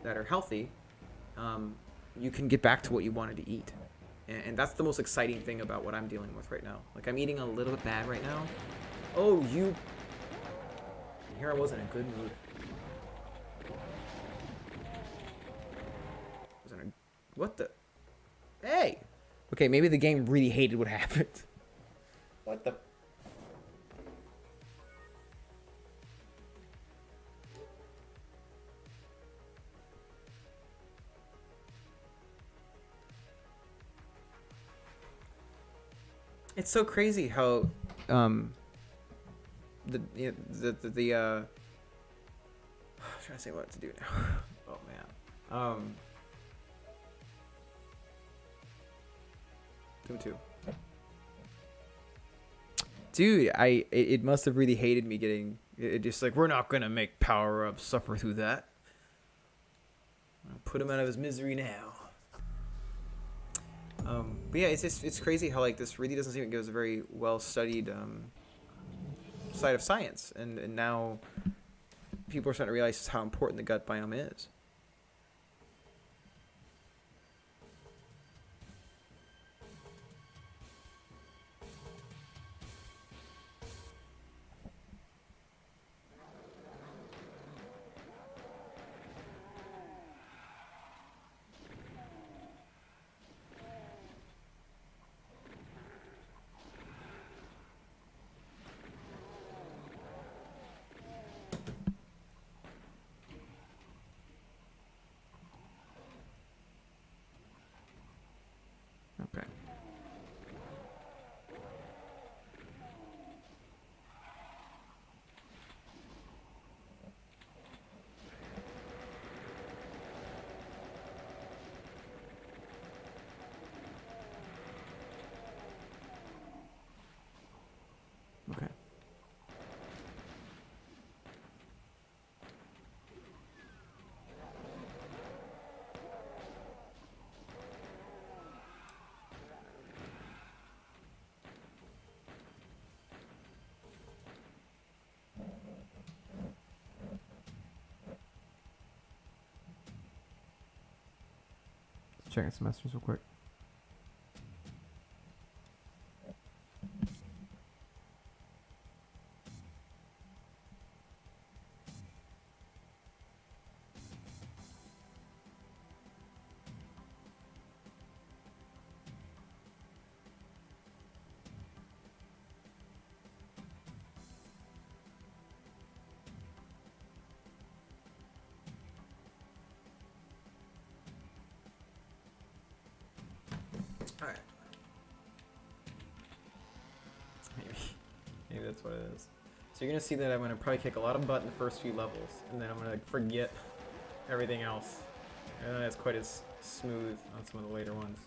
that are healthy, you can get back to what you wanted to eat. And that's the most exciting thing about what I'm dealing with right now. Like, I'm eating a little bit bad right now. Oh, and here I was in a good mood. What the? Hey! Okay, maybe the game really hated what happened. What the? It's so crazy how I'm trying to say what to do now. Oh man. Doom 2. Dude, it must have really hated me getting it. Just like, we're not gonna make Power Up suffer through that. I'll put him out of his misery now. But yeah, it's crazy how like this really doesn't seem like it was a very well studied side of science, and now people are starting to realize just how important the gut biome is. Okay. Okay. Checking semesters real quick. Alright. Maybe that's what it is. So you're gonna see that I'm gonna probably kick a lot of butt in the first few levels, and then I'm gonna forget everything else. And then it's quite as smooth on some of the later ones.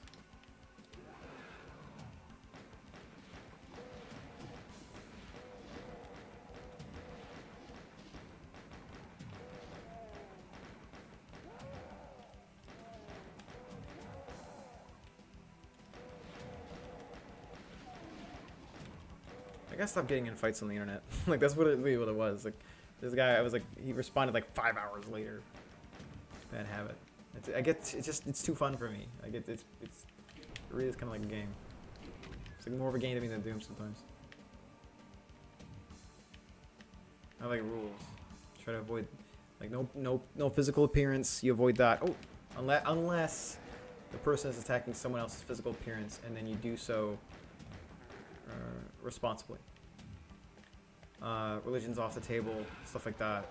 I gotta stop getting in fights on the internet. Like, that's what it was. Like, this guy, he responded like 5 hours later. Bad habit. It's too fun for me. Like, it really is kind of like a game. It's like more of a game to me than Doom sometimes. I like rules. Try to avoid, like, no physical appearance. You avoid that. Oh, unless the person is attacking someone else's physical appearance, and then you do so responsibly. Religion's off the table, stuff like that.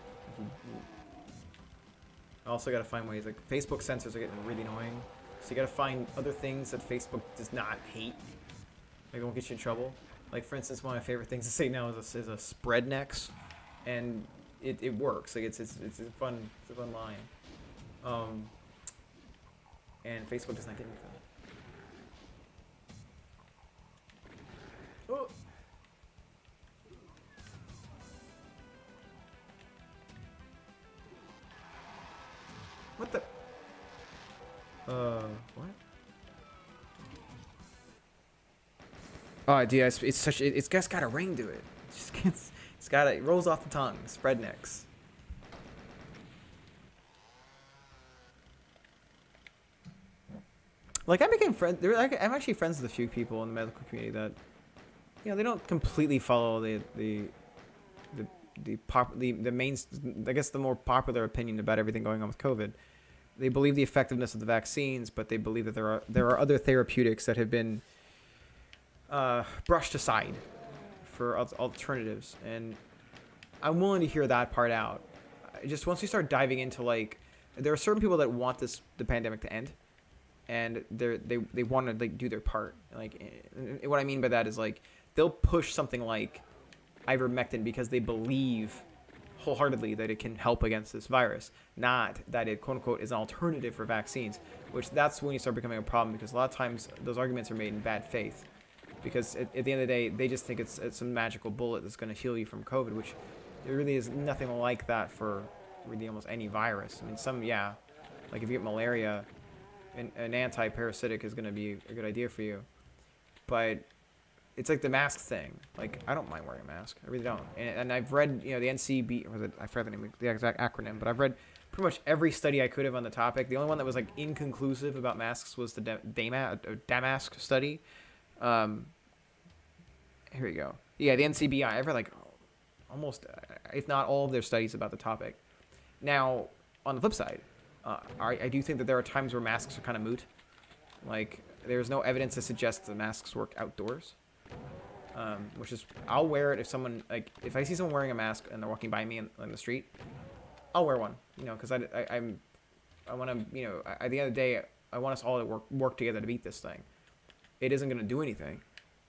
I also got to find ways, like Facebook censors are getting really annoying. So you got to find other things that Facebook does not hate. Like, it won't get you in trouble. Like, for instance, one of my favorite things to say now is a spread next, and it works. Like, it's a fun line. And Facebook does not get me for that. Oh. What the? What? Oh, dude, it's such. It's just got a ring to it. It rolls off the tongue. Spread necks. Like, I became friends. I'm actually friends with a few people in the medical community that, they don't completely follow the main, I guess, the more popular opinion about everything going on with COVID. They believe the effectiveness of the vaccines, but they believe that there are other therapeutics that have been brushed aside for alternatives, and I'm willing to hear that part out. Just once we start diving into, like, there are certain people that want the pandemic to end, and they want to, like, do their part. Like, what I mean by that is, like, they'll push something like ivermectin because they believe wholeheartedly that it can help against this virus, not that it, quote unquote, is an alternative for vaccines, which that's when you start becoming a problem, because a lot of times those arguments are made in bad faith, because at the end of the day, they just think it's some magical bullet that's going to heal you from COVID, which there really is nothing like that for really almost any virus. I mean, like if you get malaria, an anti-parasitic is going to be a good idea for you, but it's like the mask thing. Like, I don't mind wearing a mask. I really don't. And I've read, the NCB, I forgot the exact acronym, but I've read pretty much every study I could have on the topic. The only one that was, like, inconclusive about masks was the Damask study. Here we go. Yeah, the NCBI. I've read, like, almost, if not all of their studies about the topic. Now, on the flip side, I do think that there are times where masks are kind of moot. Like, there's no evidence to suggest that masks work outdoors. Which is, I'll wear it if I see someone wearing a mask and they're walking by me in the street, I'll wear one, because I want to, at the end of the day, I want us all to work together to beat this thing. It isn't going to do anything,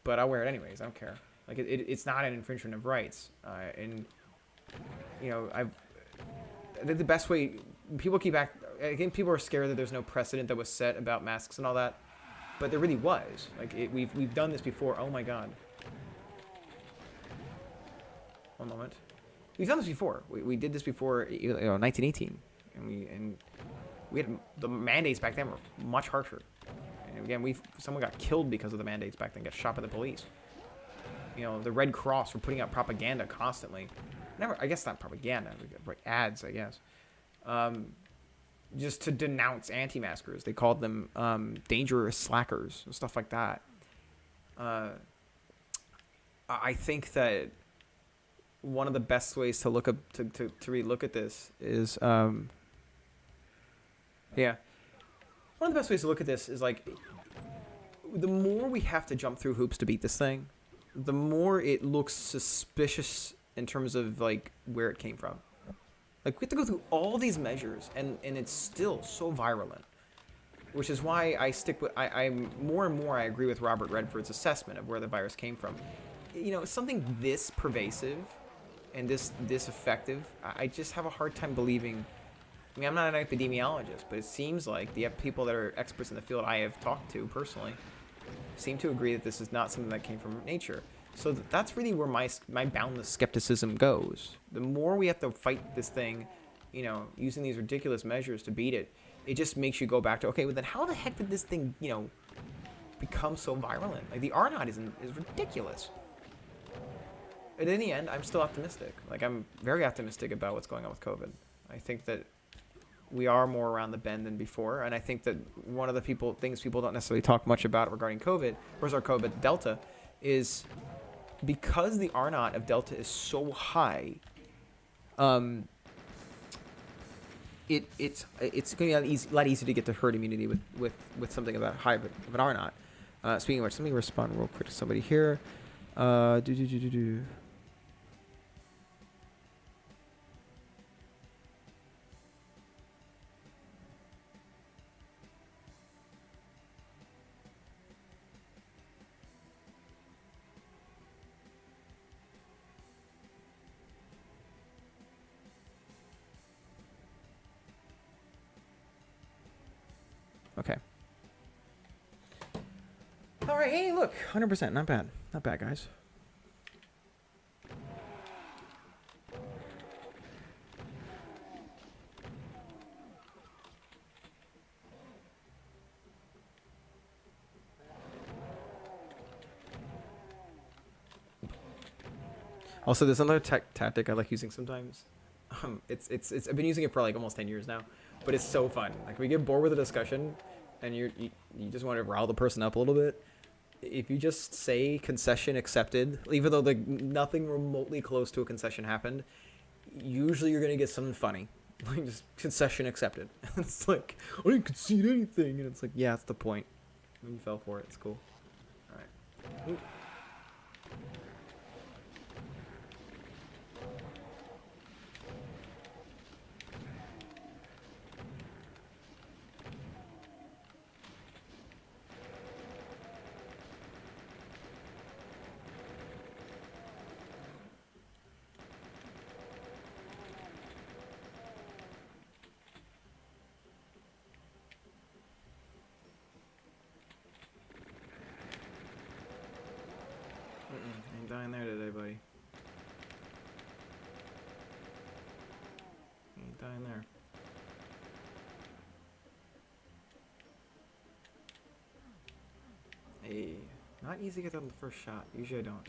but I'll wear it anyways. I don't care. Like, it's not an infringement of rights. And, I think the best way, I think people are scared that there's no precedent that was set about masks and all that. But there really was. Like, we've done this before. Oh my god. One moment. We've done this before. We did this before, 1918, and we had the mandates back then were much harsher. And again, someone got killed because of the mandates back then. Got shot by the police. The Red Cross were putting out propaganda constantly. I guess not propaganda. Ads, I guess. Just to denounce anti-maskers. They called them dangerous slackers and stuff like that. I think that one of the best ways to look up to really look at this is one of the best ways to look at this is, like, the more we have to jump through hoops to beat this thing, the more it looks suspicious in terms of, like, where it came from. Like, we have to go through all these measures, and it's still so virulent, which is why I'm more and more I agree with Robert Redford's assessment of where the virus came from. Something this pervasive and this effective, I just have a hard time believing. I mean, I'm not an epidemiologist, but it seems like the people that are experts in the field I have talked to personally seem to agree that this is not something that came from nature. So that's really where my boundless skepticism goes. The more we have to fight this thing, using these ridiculous measures to beat it, it just makes you go back to, okay, well then how the heck did this thing, become so virulent? Like, the R naught is ridiculous. And in the end, I'm still optimistic. Like, I'm very optimistic about what's going on with COVID. I think that we are more around the bend than before, and I think that one of the things people don't necessarily talk much about regarding COVID, Delta, is because the R naught of Delta is so high, it's going to be a lot easier to get to herd immunity with something of that high of an R naught. Speaking of which, let me respond real quick to somebody here. All right, hey, look, 100%, not bad, not bad, guys. Also, there's another tactic I like using sometimes. It's I've been using it for like almost 10 years now, but it's so fun. Like we get bored with a discussion, and you just want to rile the person up a little bit. If you just say concession accepted, even though like nothing remotely close to a concession happened, usually you're gonna get something funny, like just concession accepted. It's like I didn't concede anything, and it's like yeah, that's the point. You fell for it. It's cool. All right. Ooh. Ain't dying there today, buddy. Ain't dying there. Hey, not easy to get that on the first shot. Usually I don't.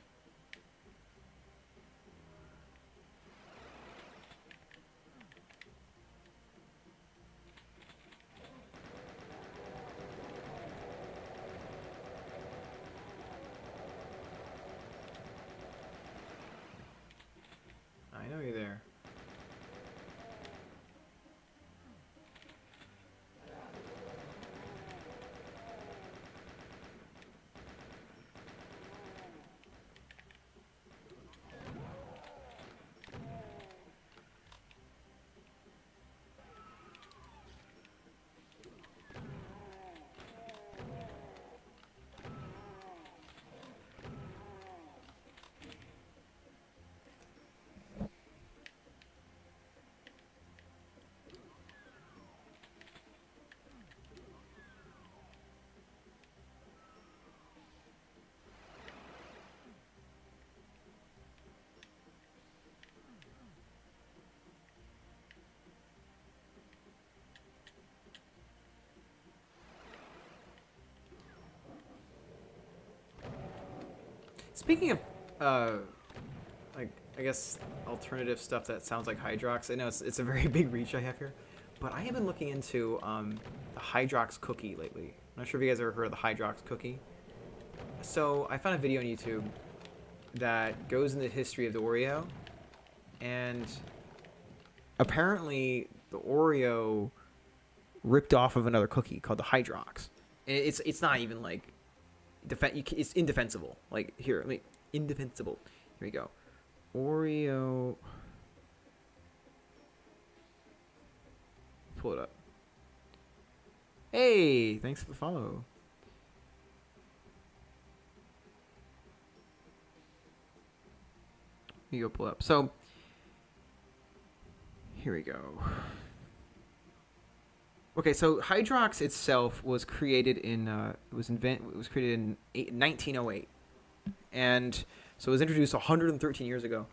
I know you're there. Speaking of, like, I guess alternative stuff that sounds like Hydrox, I know it's a very big reach I have here, but I have been looking into the Hydrox cookie lately. I'm not sure if you guys ever heard of the Hydrox cookie. So I found a video on YouTube that goes into the history of the Oreo, and apparently the Oreo ripped off of another cookie called the Hydrox. And it's not even like it's indefensible. Like here, let me indefensible. Here we go. Oreo. Pull it up. Hey, thanks for the follow. You go pull up. So here we go. Okay, so Hydrox itself was created in it was created in 1908, and so it was introduced 113 years ago.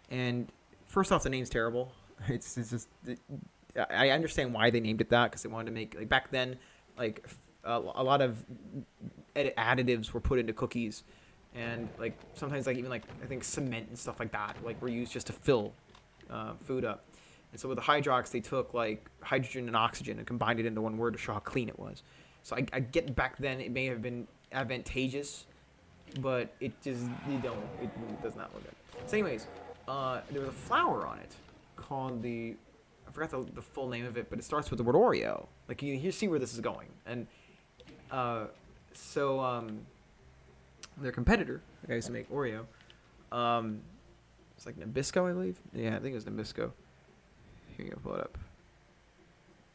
And first off, the name's terrible. It's just I understand why they named it that, because they wanted to make, like, back then, like a lot of additives were put into cookies, and like sometimes like even like I think cement and stuff like that like were used just to fill food up. And so with the Hydrox, they took like hydrogen and oxygen and combined it into one word to show how clean it was. So I get back then it may have been advantageous, but it just it does not look good. So anyways, there was a flower on it called I forgot the full name of it, but it starts with the word Oreo. Like you see where this is going. And their competitor, the guys who make Oreo, it's like Nabisco, I believe. Yeah, I think it was Nabisco. Here you go, pull it up.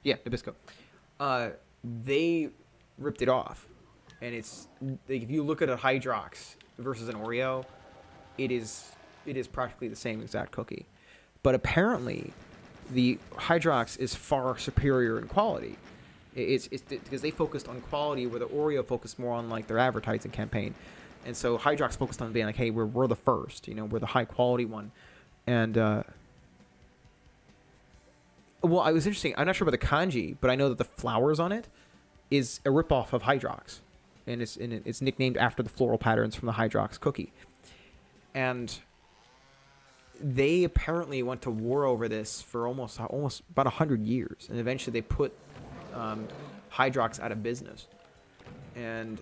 Yeah, Nabisco. They ripped it off, and it's like, if you look at a Hydrox versus an Oreo, it is practically the same exact cookie. But apparently, the Hydrox is far superior in quality. It's because they focused on quality, where the Oreo focused more on like their advertising campaign, and so Hydrox focused on being like, hey, we're the first, we're the high quality one, and well, I was interesting. I'm not sure about the kanji, but I know that the flowers on it is a ripoff of Hydrox, and it's nicknamed after the floral patterns from the Hydrox cookie, and they apparently went to war over this for almost about 100 years, and eventually they put Hydrox out of business, and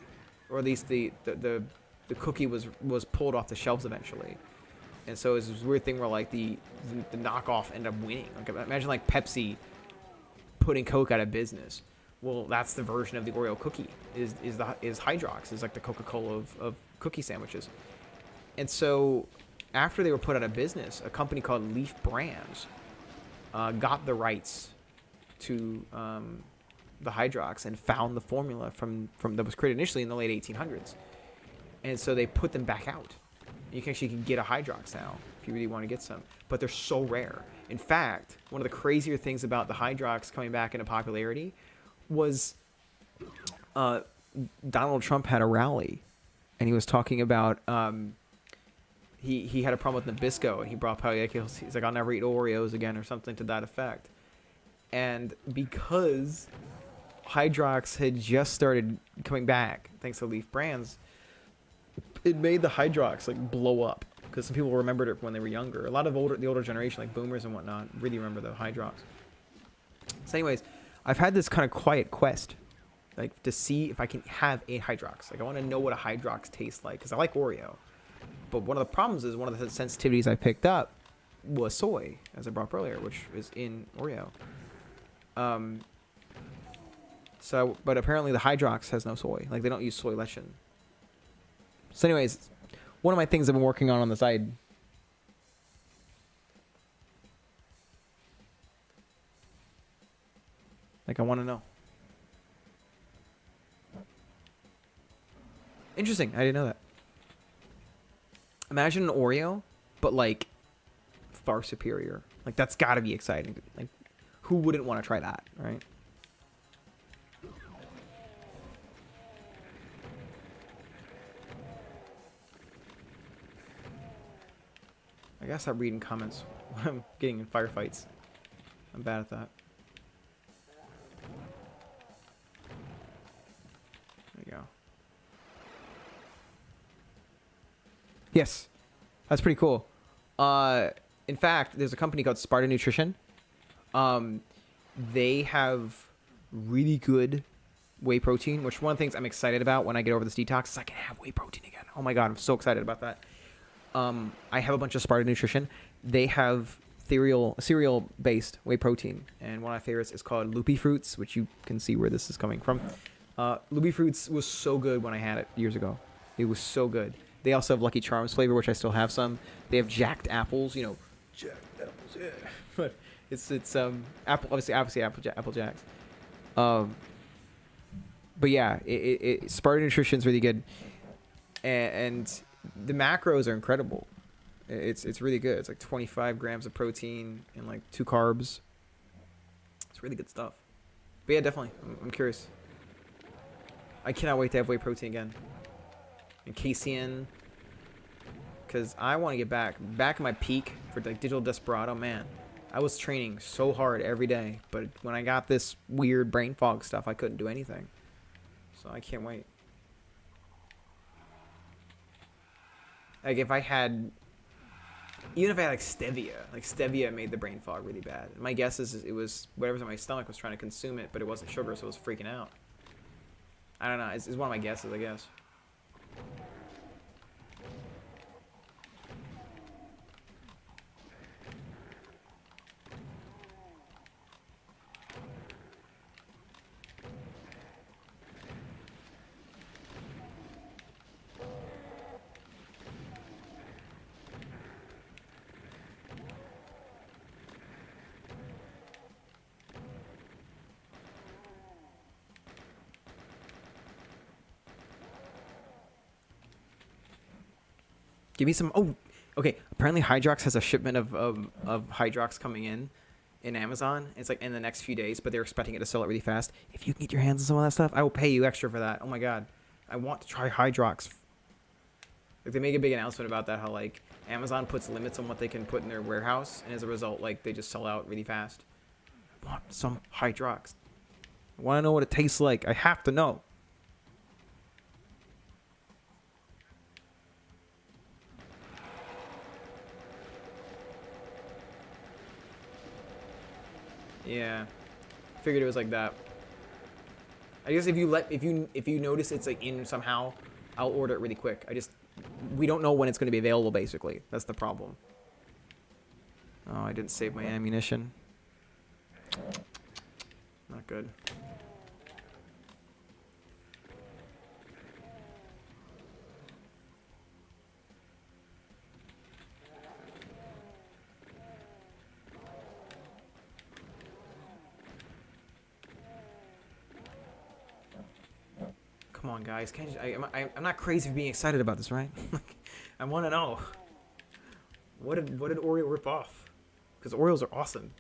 or at least the cookie was pulled off the shelves eventually. And so it's this weird thing where like the knockoff ended up winning. Like imagine like Pepsi putting Coke out of business. Well, that's the version of the Oreo cookie is Hydrox, is like the Coca-Cola of cookie sandwiches. And so after they were put out of business, a company called Leaf Brands got the rights to the Hydrox and found the formula from that was created initially in the late 1800s. And so they put them back out. You can actually get a Hydrox now if you really want to get some, but they're so rare. In fact, one of the crazier things about the Hydrox coming back into popularity was Donald Trump had a rally, and he was talking about he had a problem with Nabisco, and he brought up he's like, I'll never eat Oreos again or something to that effect. And because Hydrox had just started coming back thanks to Leaf Brands, it made the Hydrox like blow up because some people remembered it when they were younger. A lot of the older generation, like boomers and whatnot, really remember the Hydrox. So anyways, I've had this kind of quiet quest, like to see if I can have a Hydrox. Like I want to know what a Hydrox tastes like because I like Oreo. But one of the problems is one of the sensitivities I picked up was soy, as I brought up earlier, which is in Oreo. But apparently the Hydrox has no soy. Like they don't use soy lecithin. So anyways, one of my things I've been working on the side. Like I want to know. Interesting. I didn't know that. Imagine an Oreo, but like far superior. Like that's got to be exciting. Like who wouldn't want to try that, right? I gotta stop reading comments when I'm getting in firefights. I'm bad at that. There you go. Yes, that's pretty cool. In fact, there's a company called Sparta Nutrition. They have really good whey protein, which one of the things I'm excited about when I get over this detox is I can have whey protein again. Oh my god, I'm so excited about that. I have a bunch of Sparta Nutrition. They have cereal-based whey protein, and one of my favorites is called Loopy Fruits, which you can see where this is coming from. Loopy Fruits was so good when I had it years ago. It was so good. They also have Lucky Charms flavor, which I still have some. They have Jacked Apples, Jacked Apples, yeah. But it's apple, obviously Apple Jacks. But yeah, Sparta Nutrition's really good, and the macros are incredible. It's really good. It's like 25 grams of protein and like 2 carbs. It's really good stuff. But yeah, definitely. I'm curious. I cannot wait to have whey protein again. And casein. Because I want to get back at my peak for like Digital Desperado. Man, I was training so hard every day. But when I got this weird brain fog stuff, I couldn't do anything. So I can't wait. Like if I had, even if I had like stevia made the brain fog really bad. My guess is it was whatever's in my stomach was trying to consume it, but it wasn't sugar, so it was freaking out. I don't know. It's one of my guesses, I guess. Give me some. Oh, okay. Apparently, Hydrox has a shipment of Hydrox coming in in Amazon. It's like in the next few days, but they're expecting it to sell it really fast. If you can get your hands on some of that stuff, I will pay you extra for that. Oh my god, I want to try Hydrox. Like they make a big announcement about that, how like Amazon puts limits on what they can put in their warehouse, and as a result, like they just sell out really fast. I want some Hydrox. I want to know what it tastes like. I have to know. Yeah, figured it was like that. I guess if you notice it's like in somehow, I'll order it really quick. We don't know when it's going to be available. Basically, that's the problem. Oh, I didn't save my ammunition. Not good. Come on, guys. Can't you, I'm not crazy for being excited about this, right? I want to know. What did Oreo rip off? Because Oreos are awesome.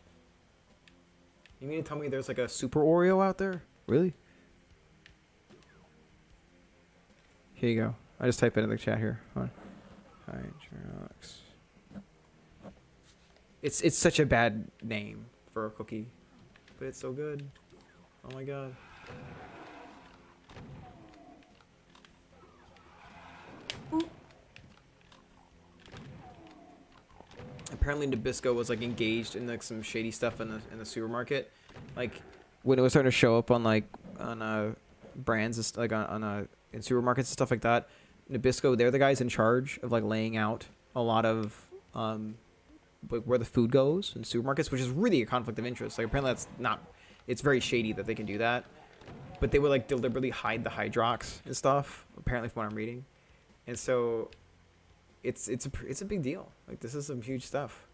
You mean to tell me there's like a super Oreo out there? Really? Here you go. I just type it in the chat here. Hold on. Hydrox. It's such a bad name for a cookie, but it's so good. Oh my god. Apparently Nabisco was like engaged in like some shady stuff in the supermarket, like when it was starting to show up on brands like in supermarkets and stuff like that. Nabisco, they're the guys in charge of like laying out a lot of like where the food goes in supermarkets, which is really a conflict of interest. Like apparently it's very shady that they can do that, but they would like deliberately hide the Hydrox and stuff. Apparently, from what I'm reading, and so. It's a big deal. Like this is some huge stuff.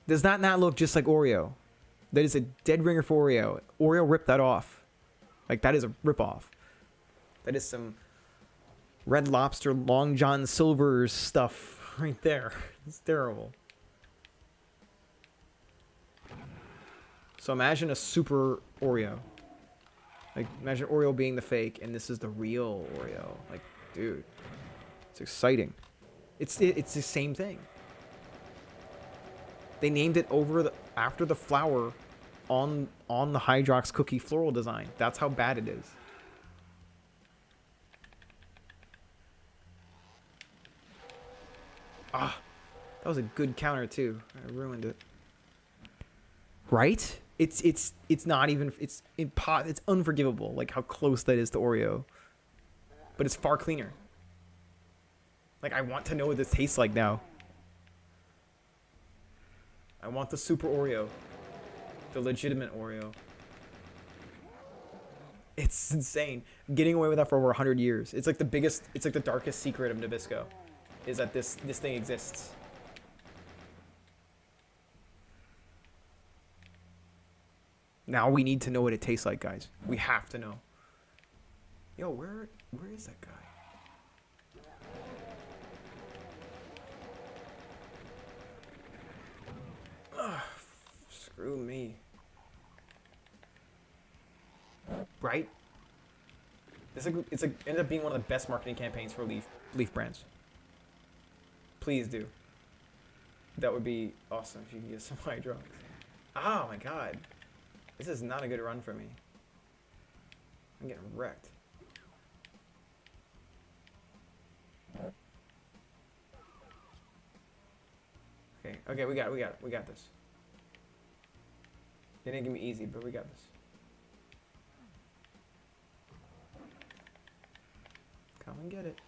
Does that not look just like Oreo? That is a dead ringer for Oreo. Oreo ripped that off. Like that is a rip off. That is some Red Lobster Long John Silver's stuff right there. It's terrible. So imagine a super Oreo. Like imagine Oreo being the fake and this is the real Oreo. Like dude, it's exciting. It's the same thing. They named it after the flower on the Hydrox cookie floral design. That's how bad it is. Ah, that was a good counter too. I ruined it. Right? It's not even it's unforgivable. Like how close that is to Oreo. But it's far cleaner. Like, I want to know what this tastes like now. I want the super Oreo. The legitimate Oreo. It's insane. I'm getting away with that for over 100 years. It's like the darkest secret of Nabisco. Is that this thing exists. Now we need to know what it tastes like, guys. We have to know. Yo, where is that guy? Ugh, screw me. Right? It's ended up being one of the best marketing campaigns for Leaf brands. Please do. That would be awesome if you can get some Hydrox. Oh my god. This is not a good run for me. I'm getting wrecked. Okay, we got this. They didn't give me easy, but we got this. Come and get it.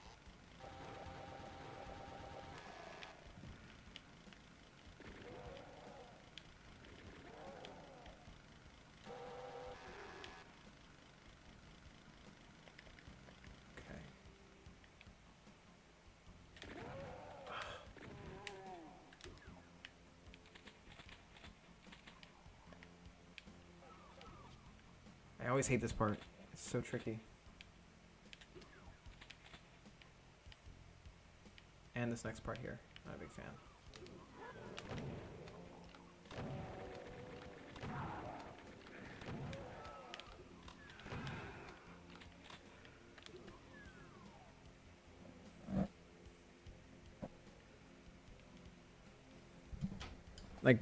I always hate this part. It's so tricky. And this next part here. Not a big fan. Like,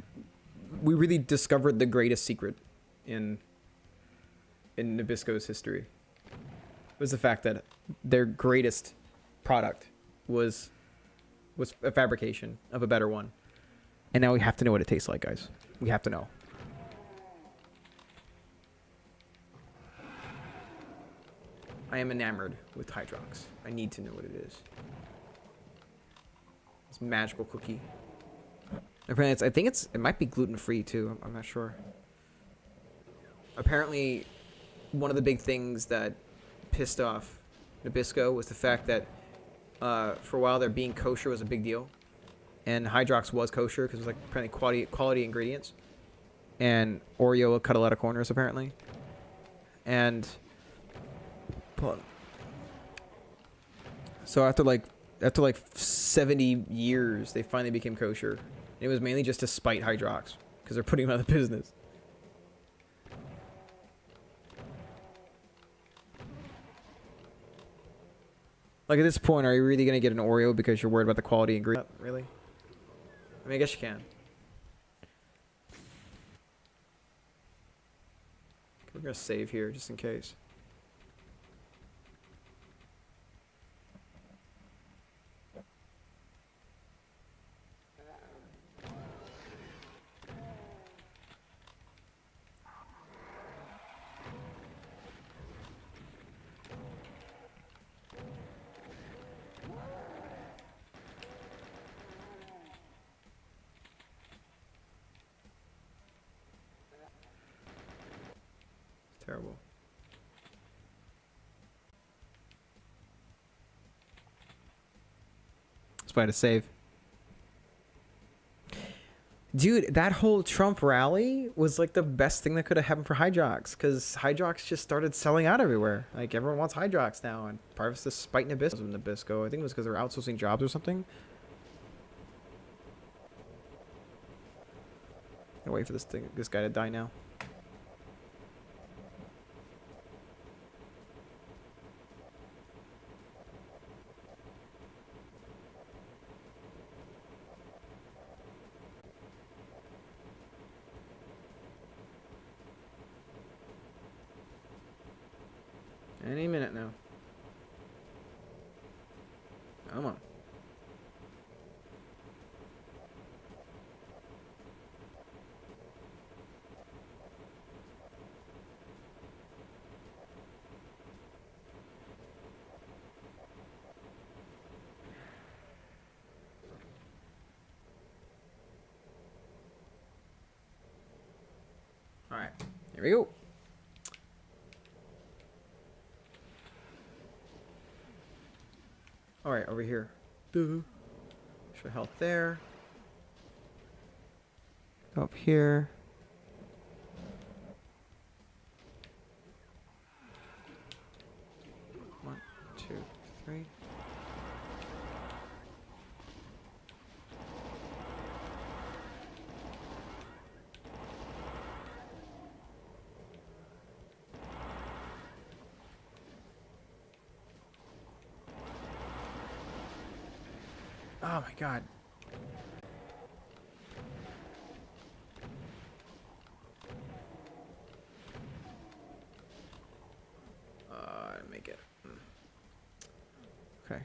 we really discovered the greatest secret in Nabisco's history. Was the fact that their greatest product was a fabrication of a better one. And now we have to know what it tastes like, guys. We have to know. I am enamored with Hydrox. I need to know what it is. This magical cookie. Apparently, I think it might be gluten-free too. I'm not sure. Apparently, one of the big things that pissed off Nabisco was the fact that for a while there, being kosher was a big deal, and Hydrox was kosher because it was like apparently quality ingredients, and Oreo cut a lot of corners apparently, and so after like 70 years, they finally became kosher. It was mainly just to spite Hydrox because they're putting them out of business. Like, at this point, are you really going to get an Oreo because you're worried about the quality ingredient? Really? I mean, I guess you can. We're going to save here just in case. Terrible. That's why I had to save. Dude, that whole Trump rally was like the best thing that could have happened for Hydrox, because Hydrox just started selling out everywhere. Like, everyone wants Hydrox now, and part of it's to spite Nabisco. I think it was because they were outsourcing jobs or something. I'll wait for this guy to die now. Any minute now. Come on. All right, here we go. All right, over here. Show health there. Go up here. One, two, three. Oh my god. Make it. Okay.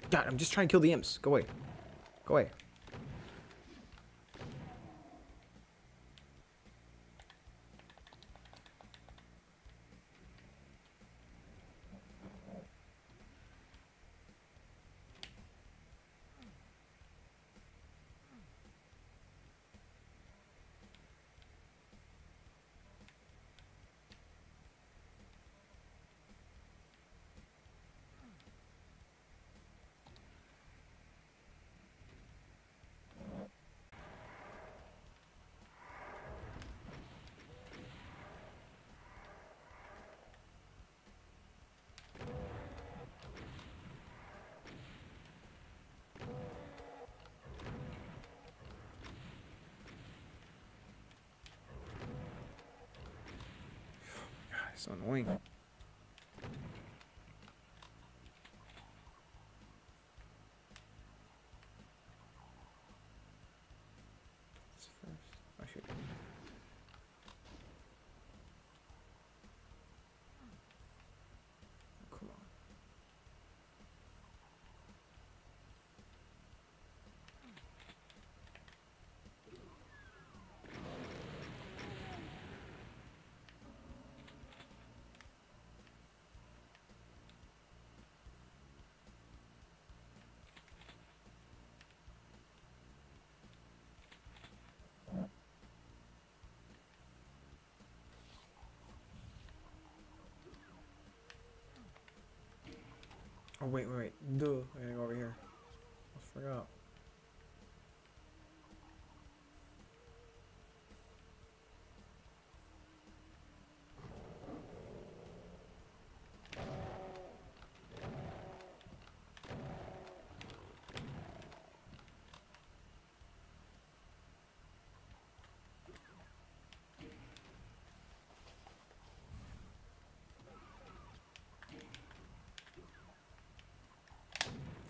God, I'm just trying to kill the imps. Go away. Go away. So annoying. What's first? Oh shoot. Oh, come on. Oh wait. Duh. I gotta go over here. I forgot.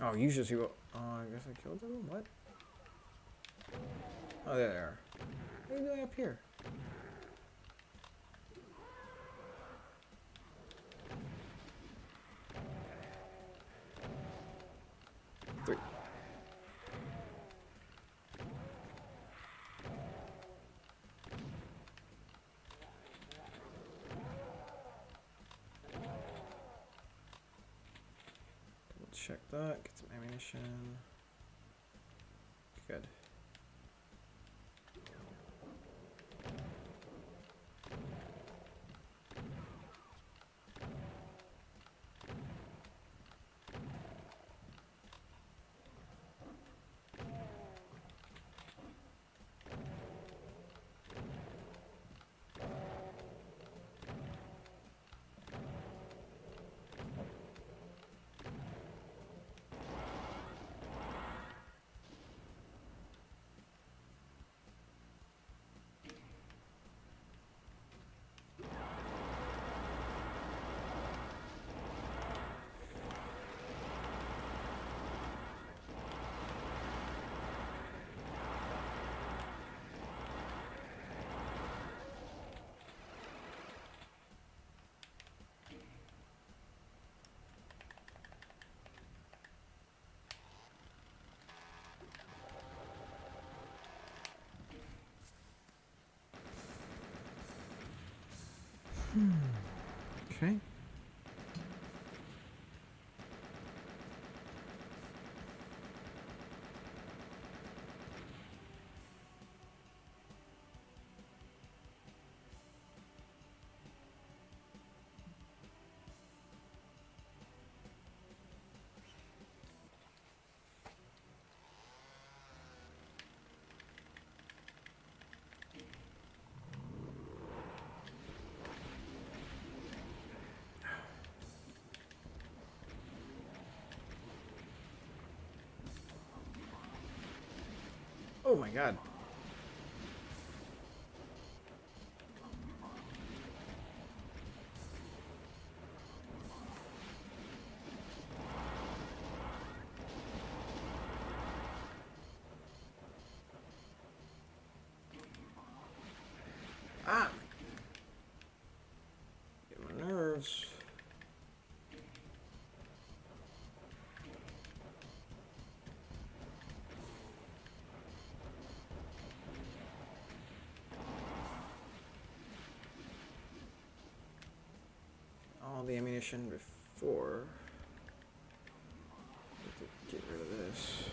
Oh, you just go. Oh, I guess I killed them. What? Oh, there they are. What are you doing up here? Three. Double check that. Get some ammunition. Good. Okay. Oh my god. Ah! Get my nerves. All the ammunition before. Get rid of this.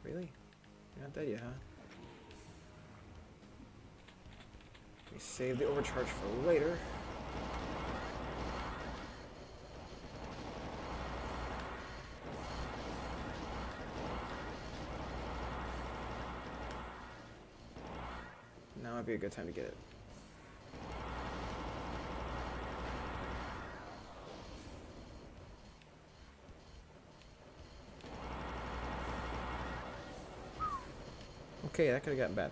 Really? You're not dead yet, huh? We save the overcharge for later. Now would be a good time to get it. Okay, that could have gotten bad.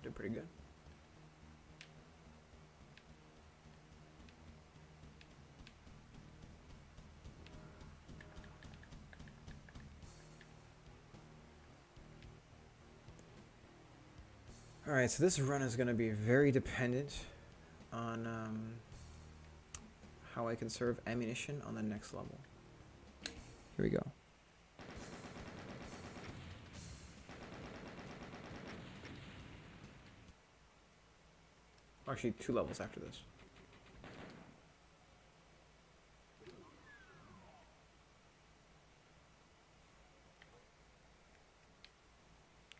Did pretty good. Alright, so this run is going to be very dependent on how I conserve ammunition on the next level. Here we go. Actually, 2 levels after this.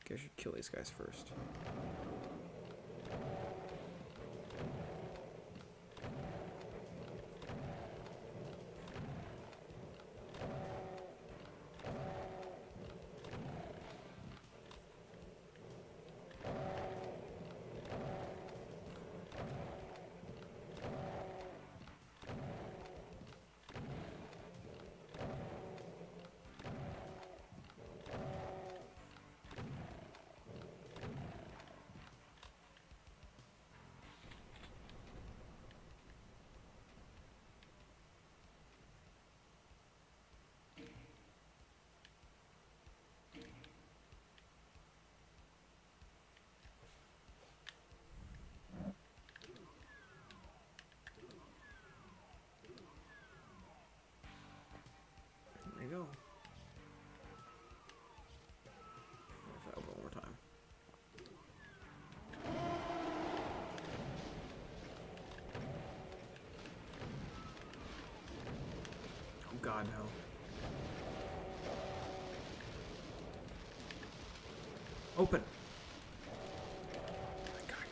Okay, I should kill these guys first. There you go. If I open one more time. Oh God, no. Open. God.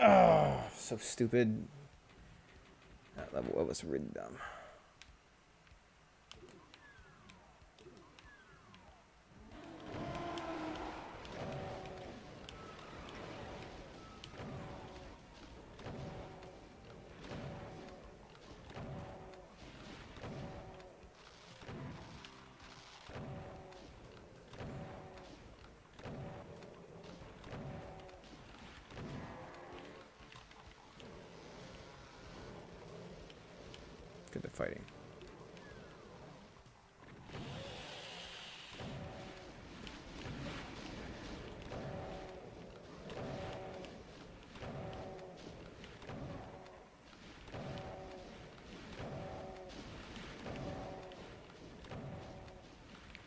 Oh, so stupid. That level was really dumb. Good at fighting.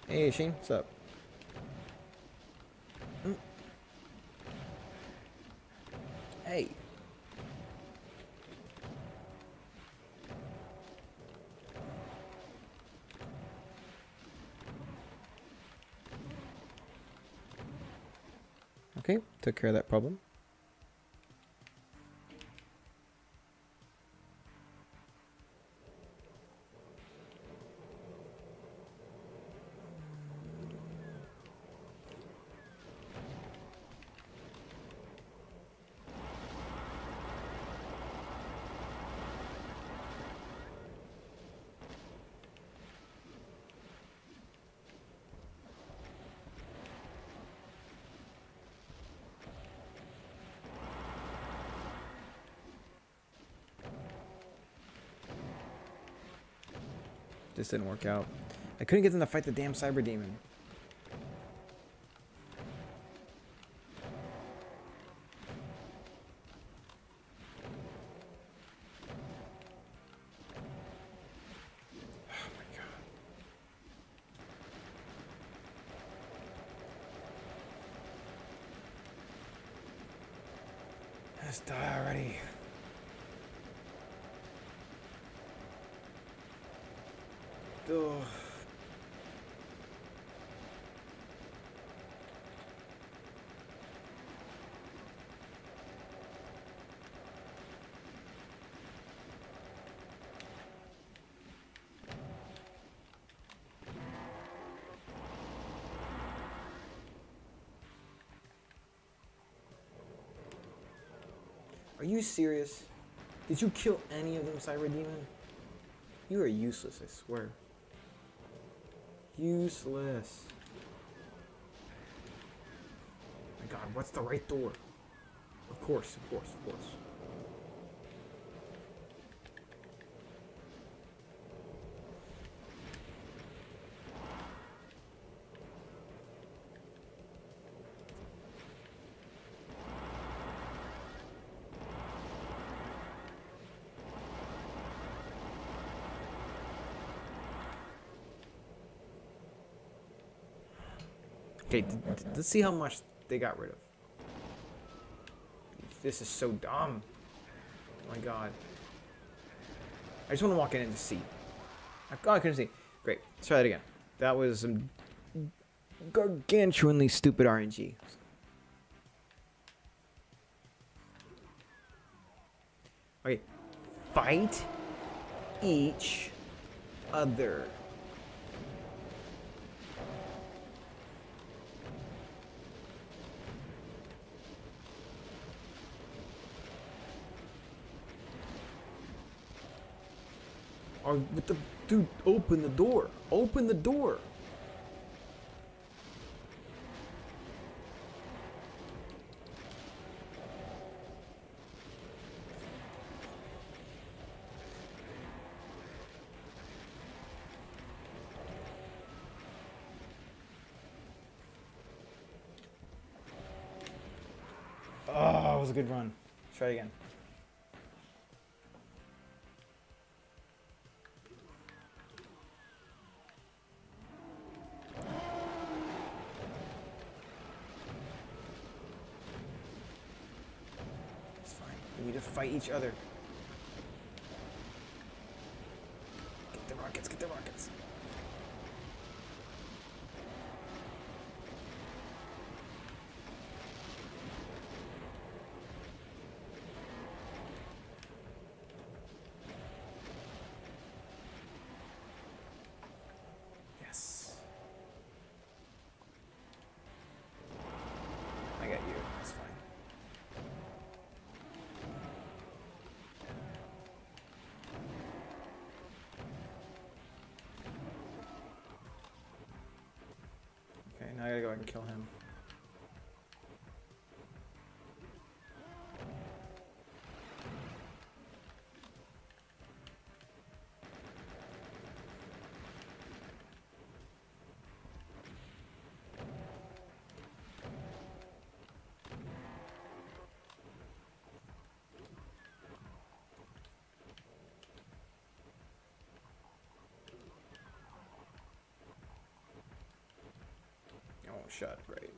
Hey, Shane, what's up? Hey. Okay, took care of that problem. This didn't work out. I couldn't get them to fight the damn cyber demon. Oh my God. Let's die already. Ugh. Are you serious? Did you kill any of them, Cyber Demon? You are useless, I swear. Useless. My god, what's the right door? Of course, of course, of course. Okay, let's see how much they got rid of. This is so dumb. Oh my god. I just want to walk in and just see. God, I couldn't see. Great. Let's try that again. That was some gargantuanly stupid RNG. Okay. Fight each other. Or with the dude, open the door. Open the door. Oh, that was a good run. Let's try it again. We need to fight each other. Get the rockets, get the rockets. Yes. I got you. That's fine. Okay, now I gotta go and kill him. Oh, shot, great.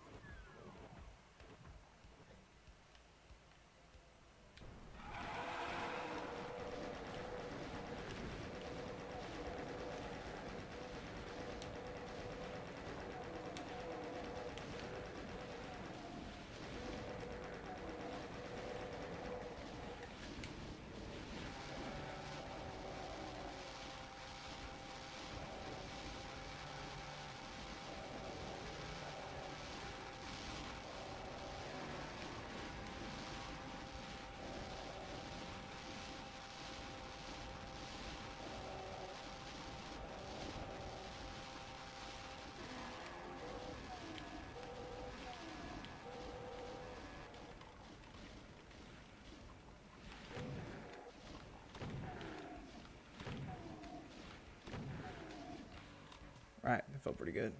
Right, that felt pretty good.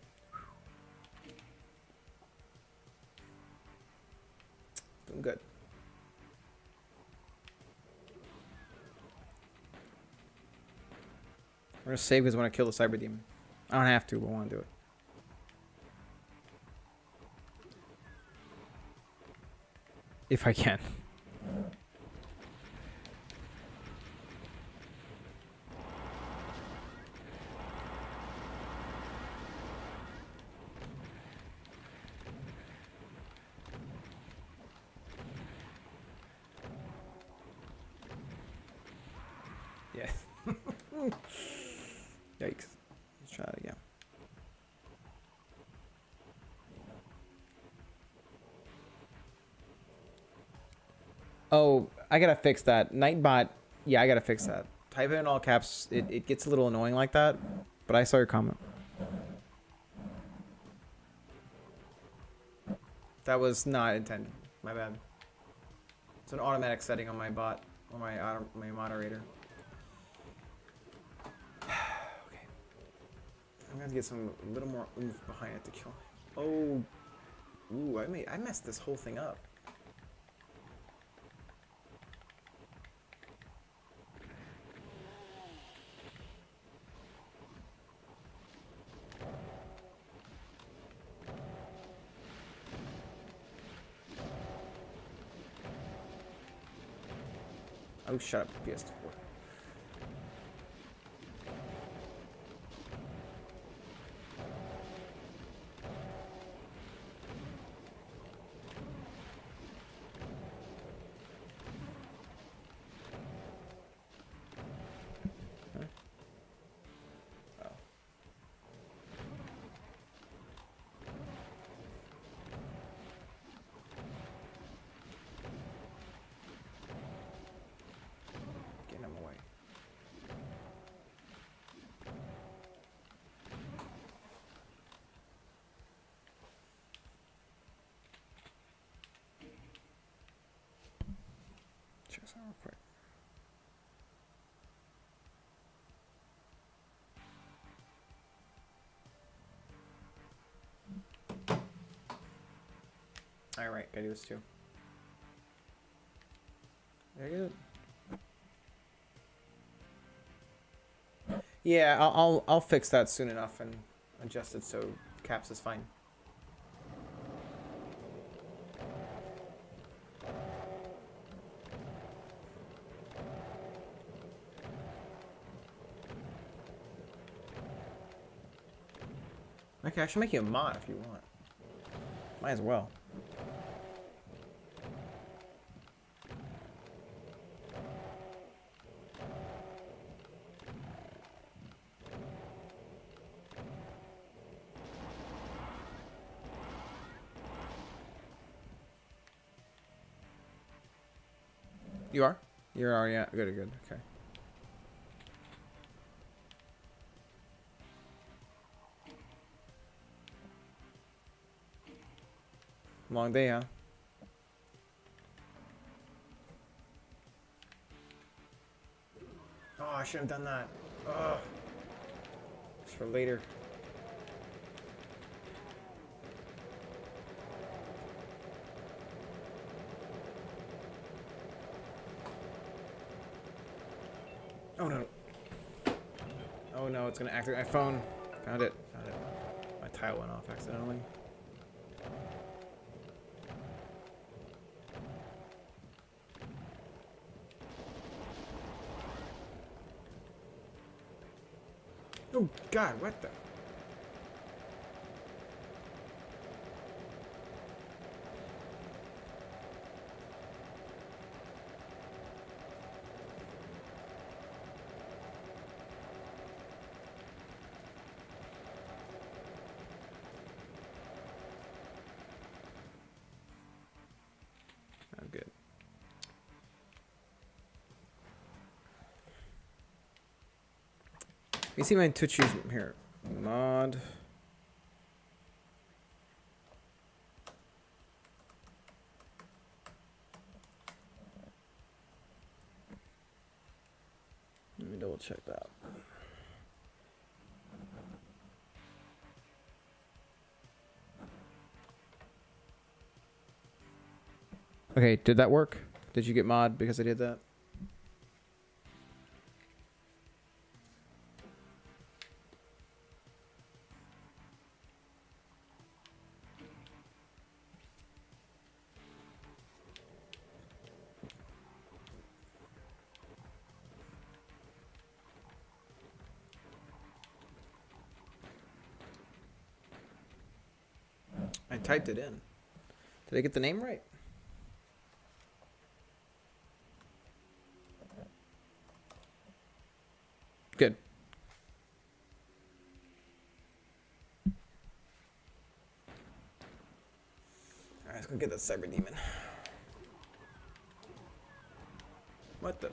Doing good. We're gonna save because I want to kill the Cyber Demon. I don't have to, but I want to do it. If I can. Yeah. Yikes. Let's try it again. Oh, I gotta fix that. Nightbot, yeah, I gotta fix that. Type it in all caps. It gets a little annoying like that, but I saw your comment. That was not intended. My bad. It's an automatic setting on my bot, or my moderator. Okay. I'm gonna get some a little more oomph behind it to kill. Oh, ooh, I messed this whole thing up. Oh, shut up, PS4. Huh? Oh. Getting him away. Check this out real quick. Alright, gotta do this too. Very good. Yeah, I'll fix that soon enough and adjust it so caps is fine. Okay, I should make you a mod if you want. Might as well. You are? You are, yeah. Good, good. Okay. Long day, huh? Oh, I should have done that. Oh. It's for later. Oh no. Oh no, it's gonna activate my phone. Found it. Found it. My tile went off accidentally. Oh god, what the? Oh, good. You see my Twitch use here. Mod. Let me double check that. Okay, did that work? Did you get mod because I did that? I typed it in. Did I get the name right? Good. Alright, let's go get that cyber demon. What the?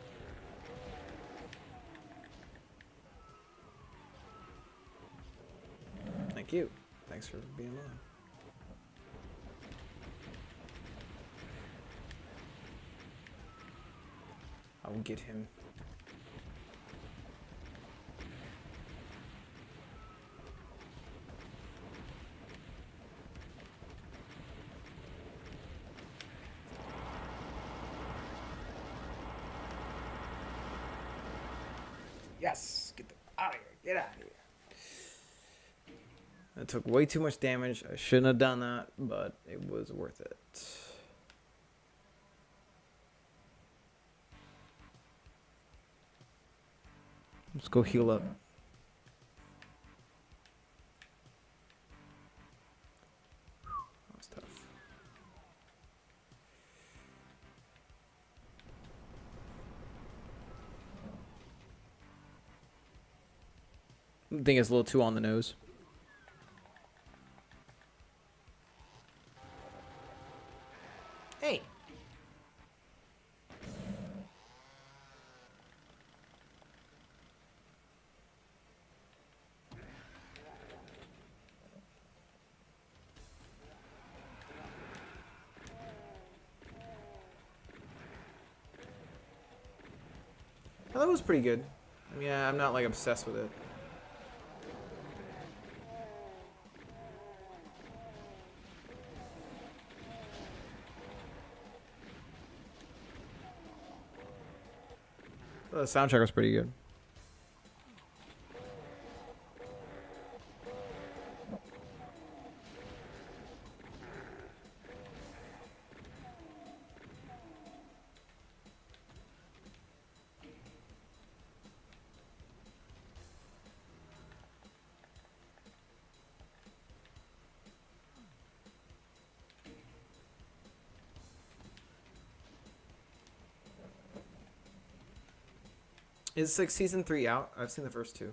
Thank you. Thanks for being on. I will get him. Yes! Get the out of here! Get out of here! That took way too much damage. I shouldn't have done that, but it was worth it. Let's go heal up. That was tough. I think it's a little too on the nose. Hey. Well, that was pretty good. I mean, I'm not like obsessed with it. The soundtrack was pretty good. Is like season 3 out? I've seen the first 2.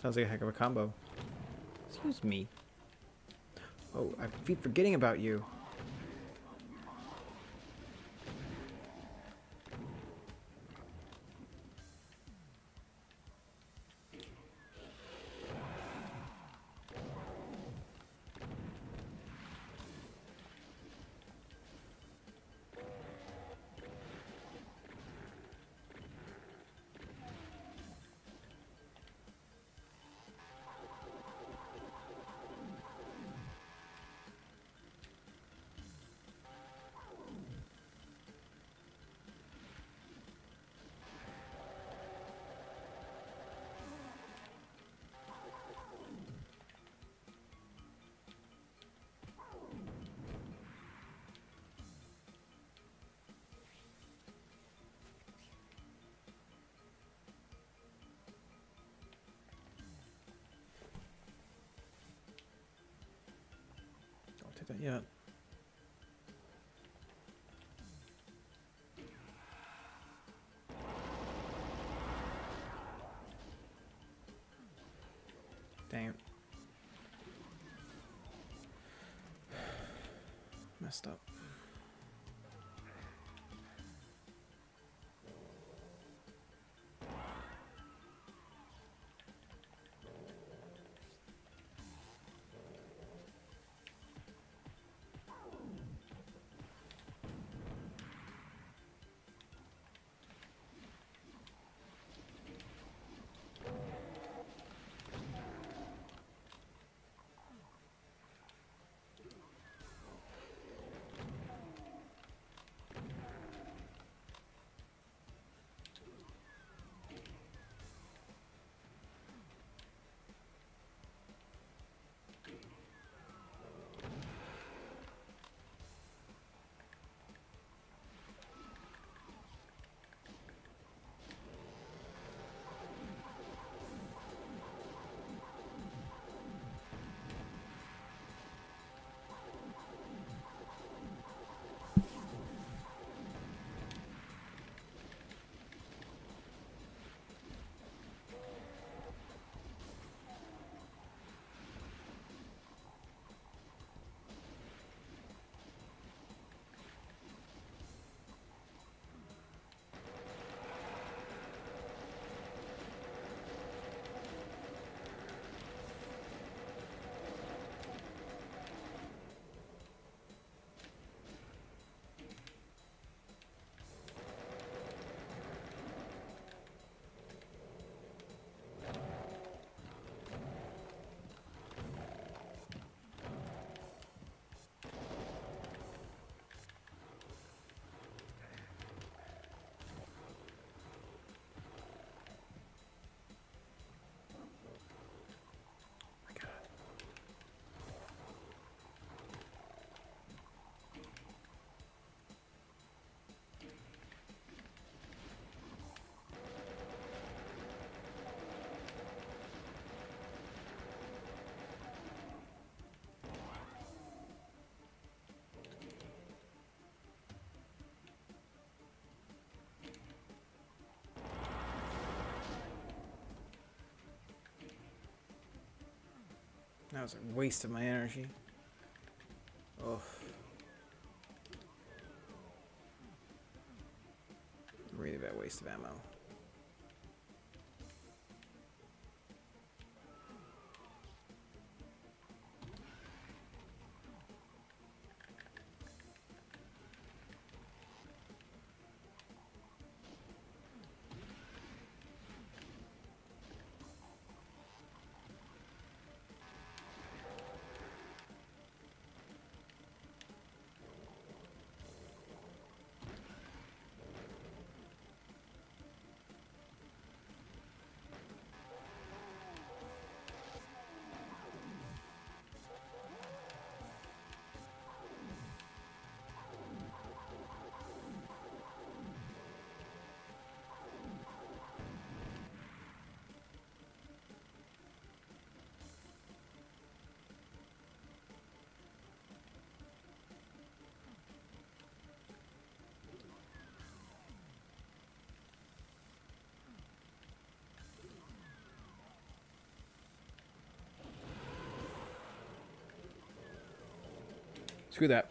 Sounds like a heck of a combo. Excuse me. Oh, I keep forgetting about you. take that yet. Dang it. Messed up. My God. That was a waste of my energy. Oh. Really bad waste of ammo. Screw that.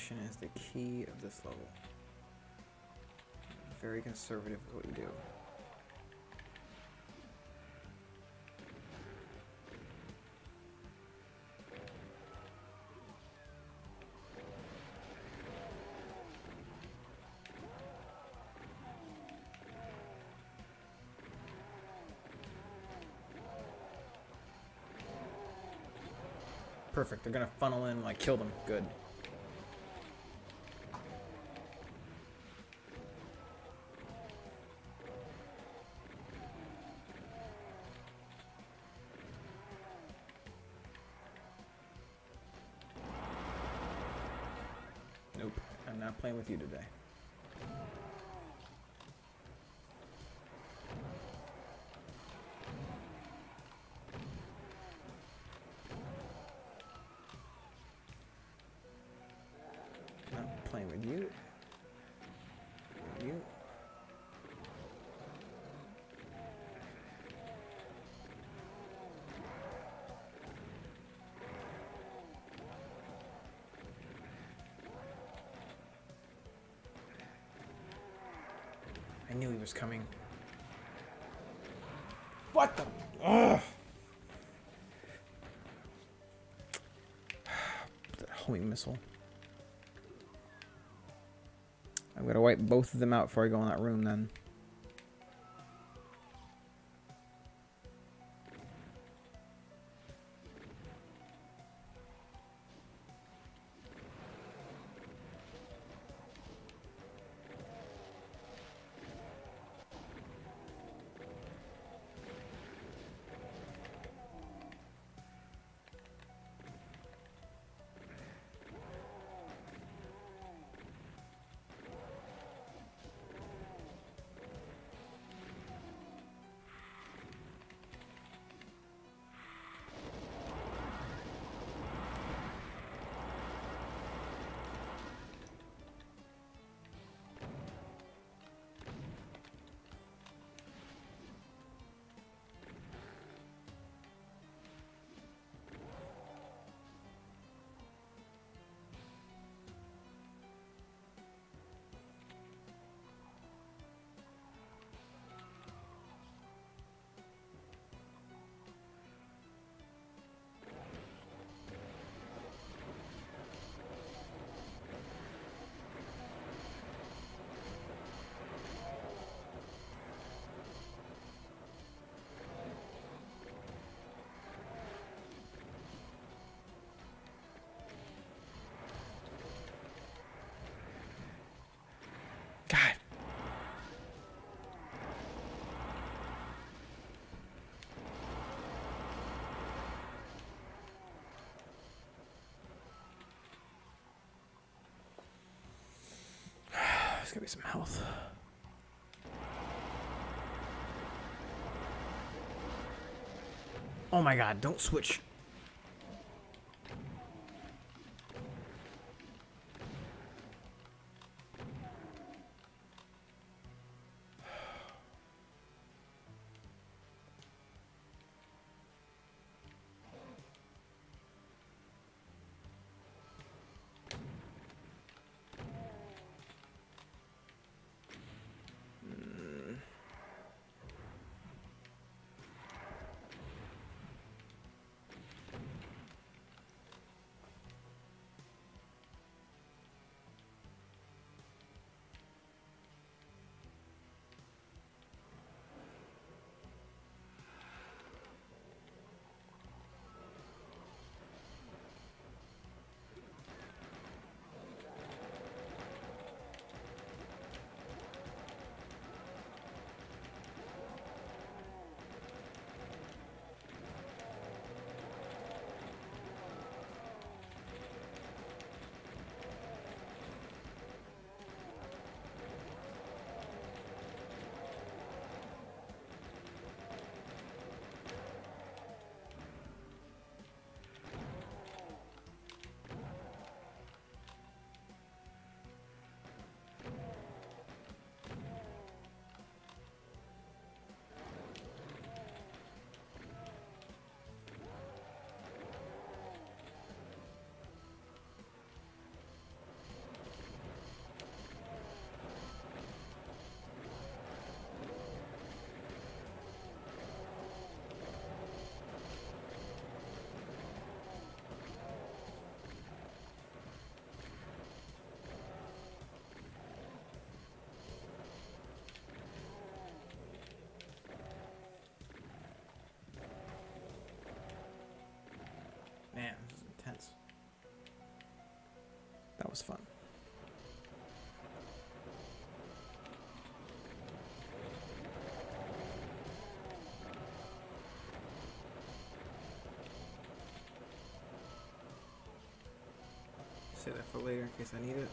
Definition is the key of this level. Very conservative with what you do. Perfect. They're gonna funnel in when I kill them. Good. Nope. I'm not playing with you today. Not playing with you. You. I knew he was coming. What the? Ugh. That homing missile. I'm gonna wipe both of them out before I go in that room then. God. There's gonna be some health. Oh my god, don't switch. That was fun. Save that for later in case I need it.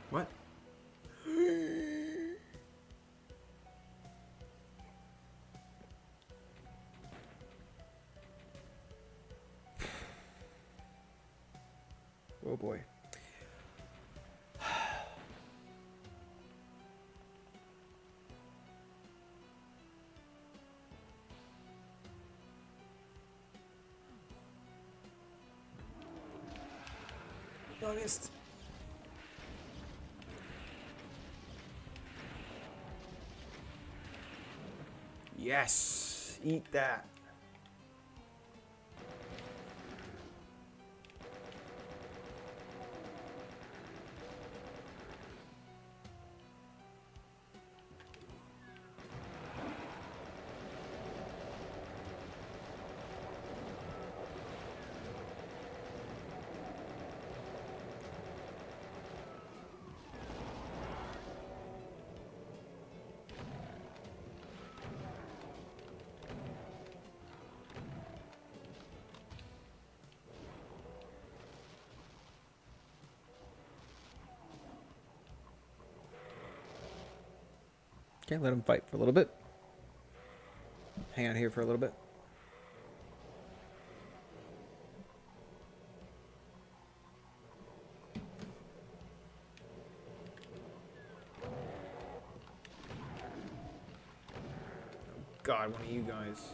What? Oh boy. Honest. Yes, eat that. Okay, let him fight for a little bit. Hang out here for a little bit. God, one of you guys.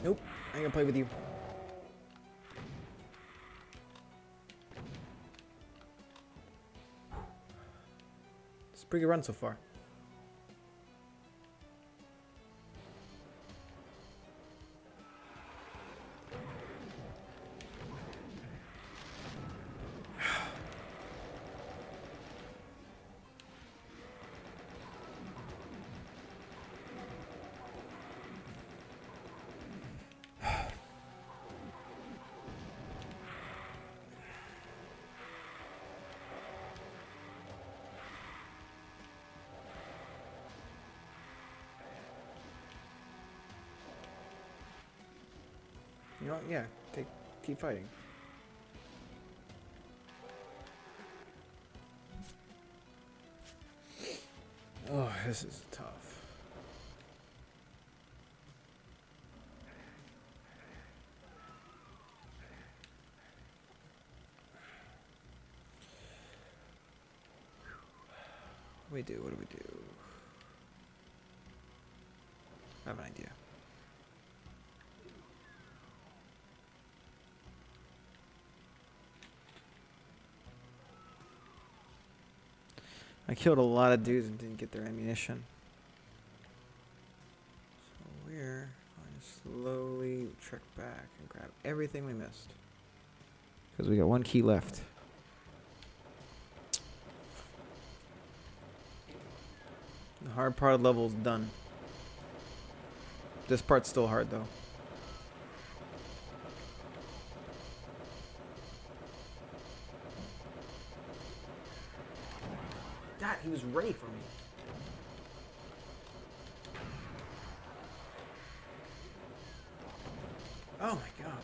Nope, I ain't gonna play with you. It's a pretty good run so far. You know what? Yeah, keep fighting. Oh, this is tough. What do we do? What do we do? I have an idea. I killed a lot of dudes and didn't get their ammunition. So we're going to slowly trek back and grab everything we missed. Because we got one key left. The hard part of the level is done. This part's still hard though. God, he was ready for me. Oh my god.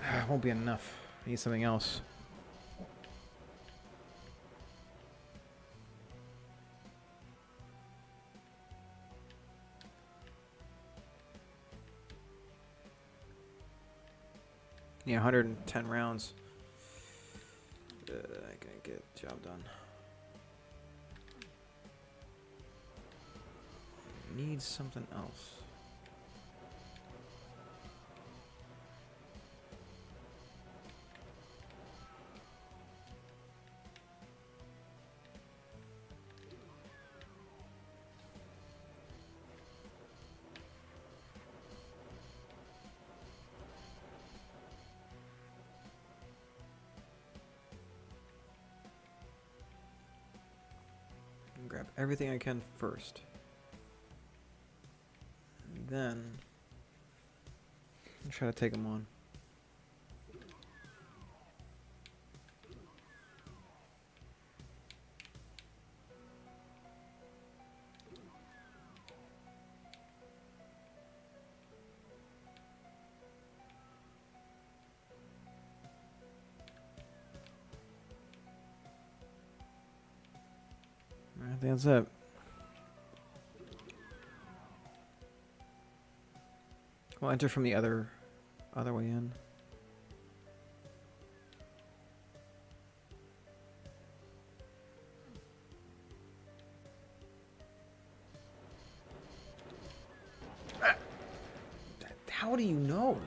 It won't be enough. I need something else. Yeah, 110 rounds. I can get the job done. Need something else. Grab everything I can first. And then I'll try to take them on. I think that's it. We'll enter from the other way in. How do you know?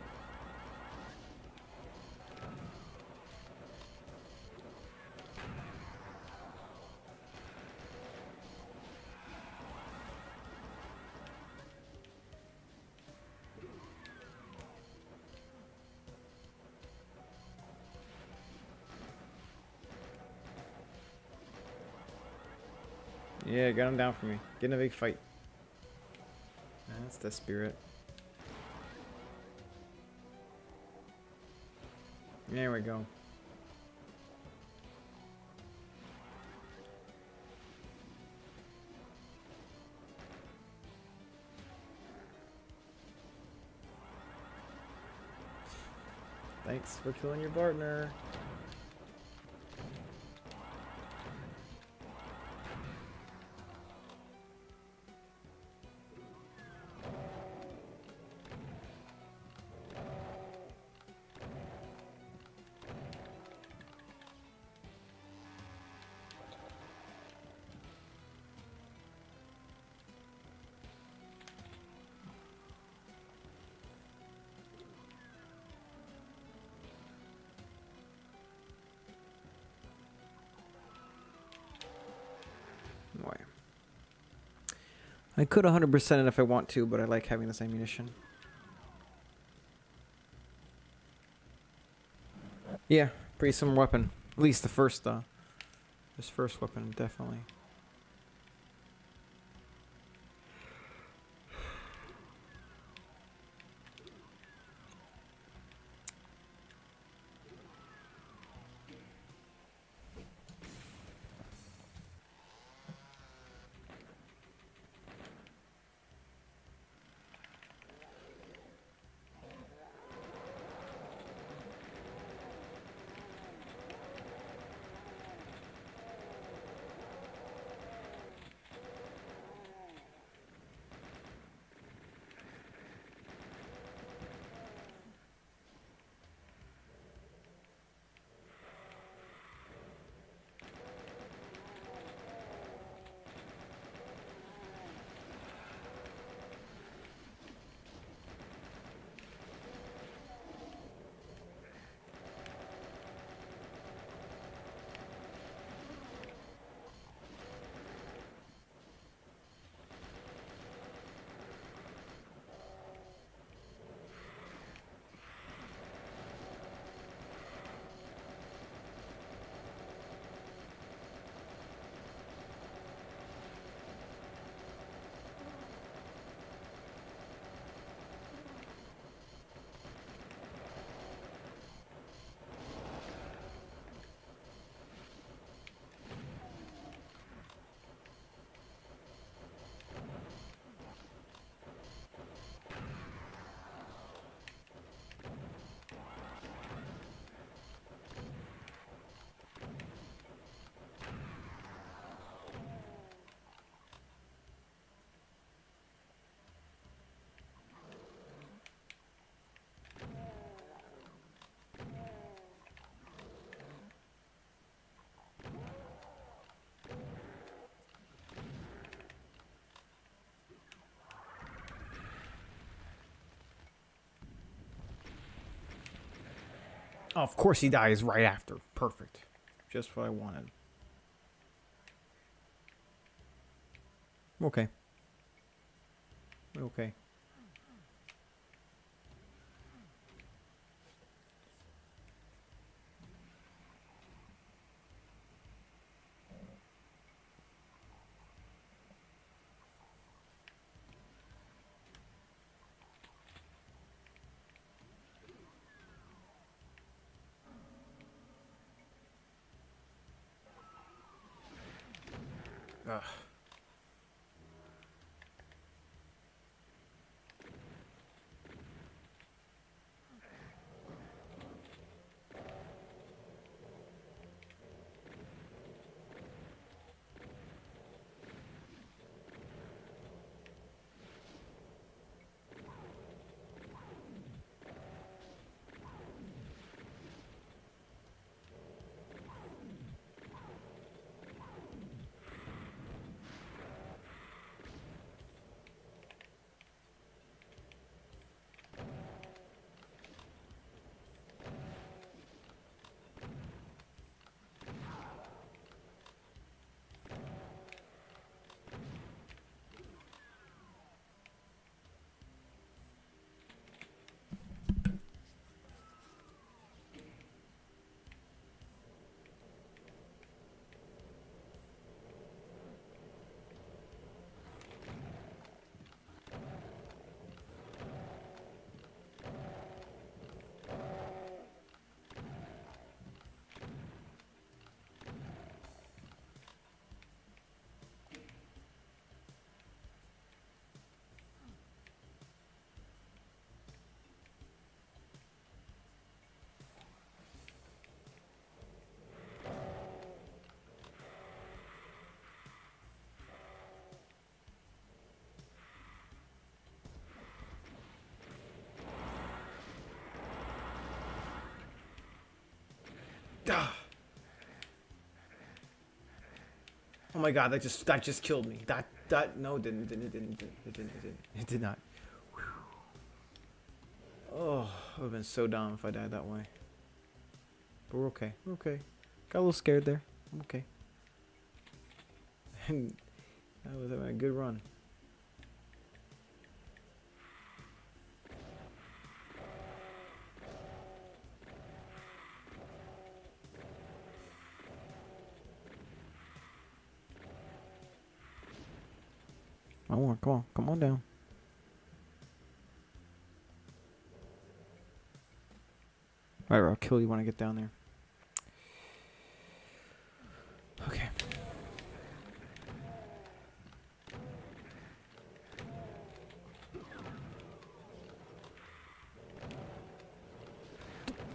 Yeah, got him down for me. Get in a big fight. That's the spirit. There we go. Thanks for killing your partner. Why? I could 100% it if I want to, but I like having this ammunition. Yeah, pretty similar weapon. At least the first, this first weapon, definitely. Oh, of course he dies right after. Perfect. Just what I wanted. Okay. Okay. Ugh. Ah. Oh my god, that just killed me. That no, it didn't. It did not. Oh, I would have been so dumb if I died that way. But we're okay. We're okay. Got a little scared there. I'm okay. And That was a good run. Come on down. Alright, I'll kill you when I get down there. Okay.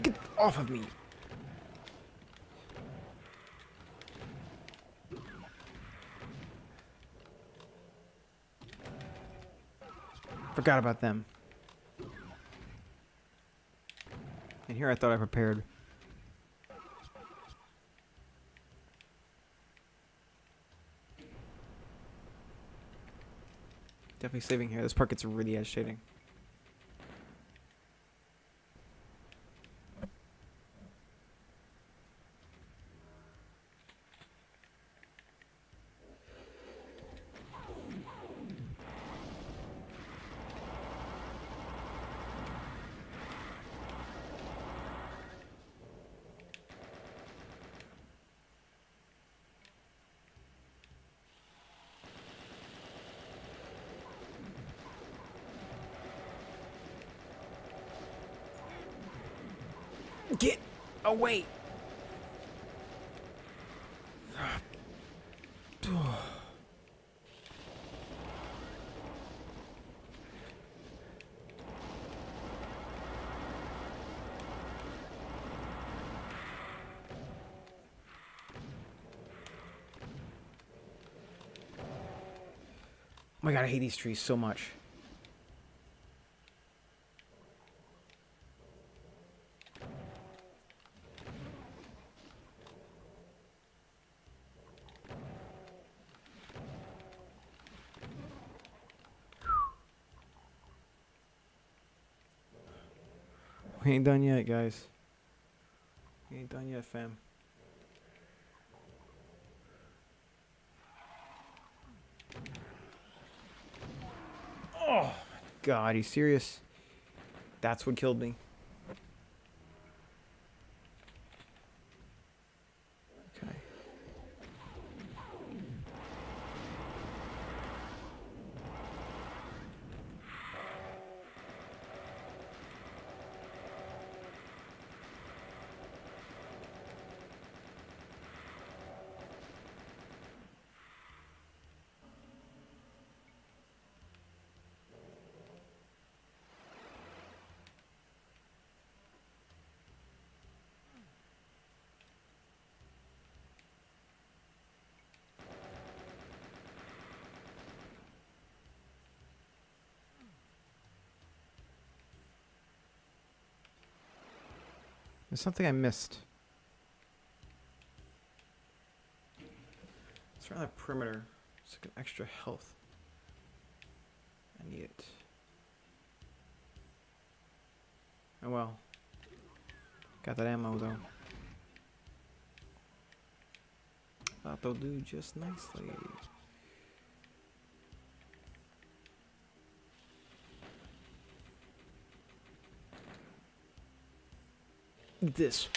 Get off of me! Forgot about them. And here I thought I prepared. Definitely saving here. This part gets really agitating. Get away! Oh my god, I hate these trees so much. We ain't done yet, guys. We ain't done yet, fam. Oh, my God. Are you serious? That's what killed me. Okay. There's something I missed. It's around that perimeter. It's like an extra health. I need it. Oh well. Got that ammo though. Thought they'll do just nicely. This.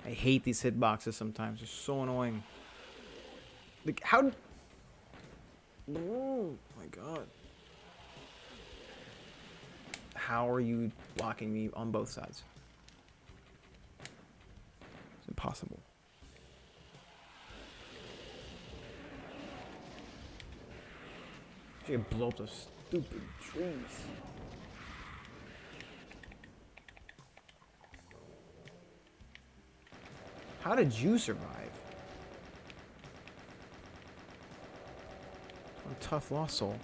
I hate these hitboxes sometimes. They're so annoying. Like, how... Oh, my God. How are you blocking me on both sides? It's impossible. You blow up those stupid trees. How did you survive? What a tough lost soul.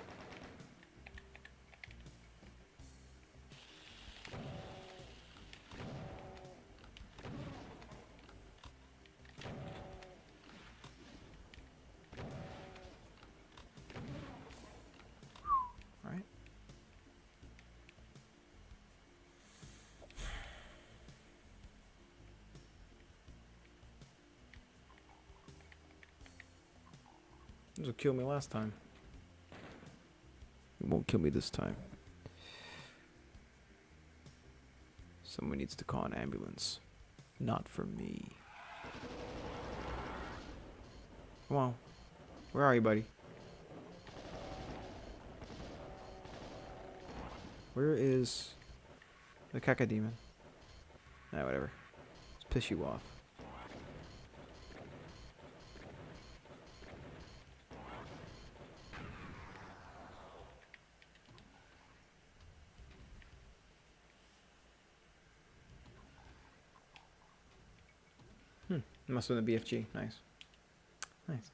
Right? This will kill me last time. It won't kill me this time. Someone needs to call an ambulance. Not for me. Come on. Where are you, buddy? Where is the Cacodemon? Ah, whatever. Let's piss you off. Must have been the BFG. Nice. Nice.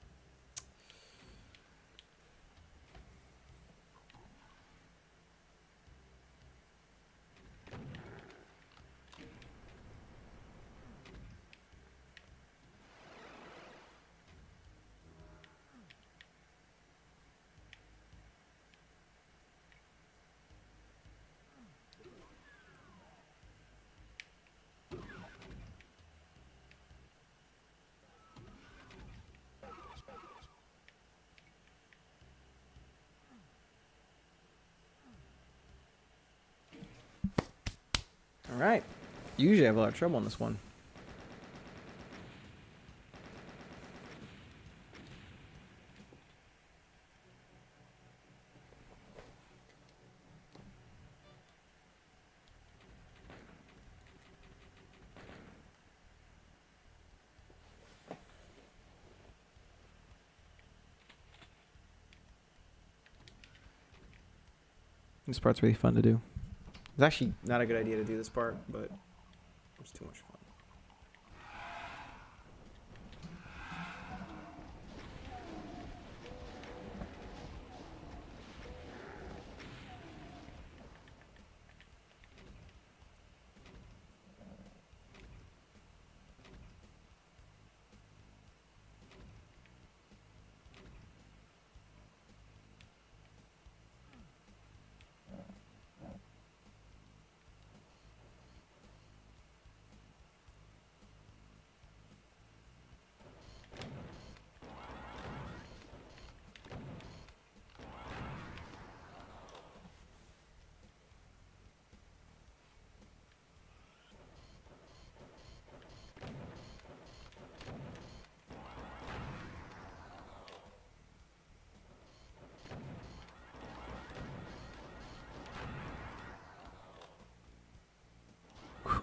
Alright. Usually I have a lot of trouble on this one. This part's really fun to do. It's actually not a good idea to do this part, but it's too much fun.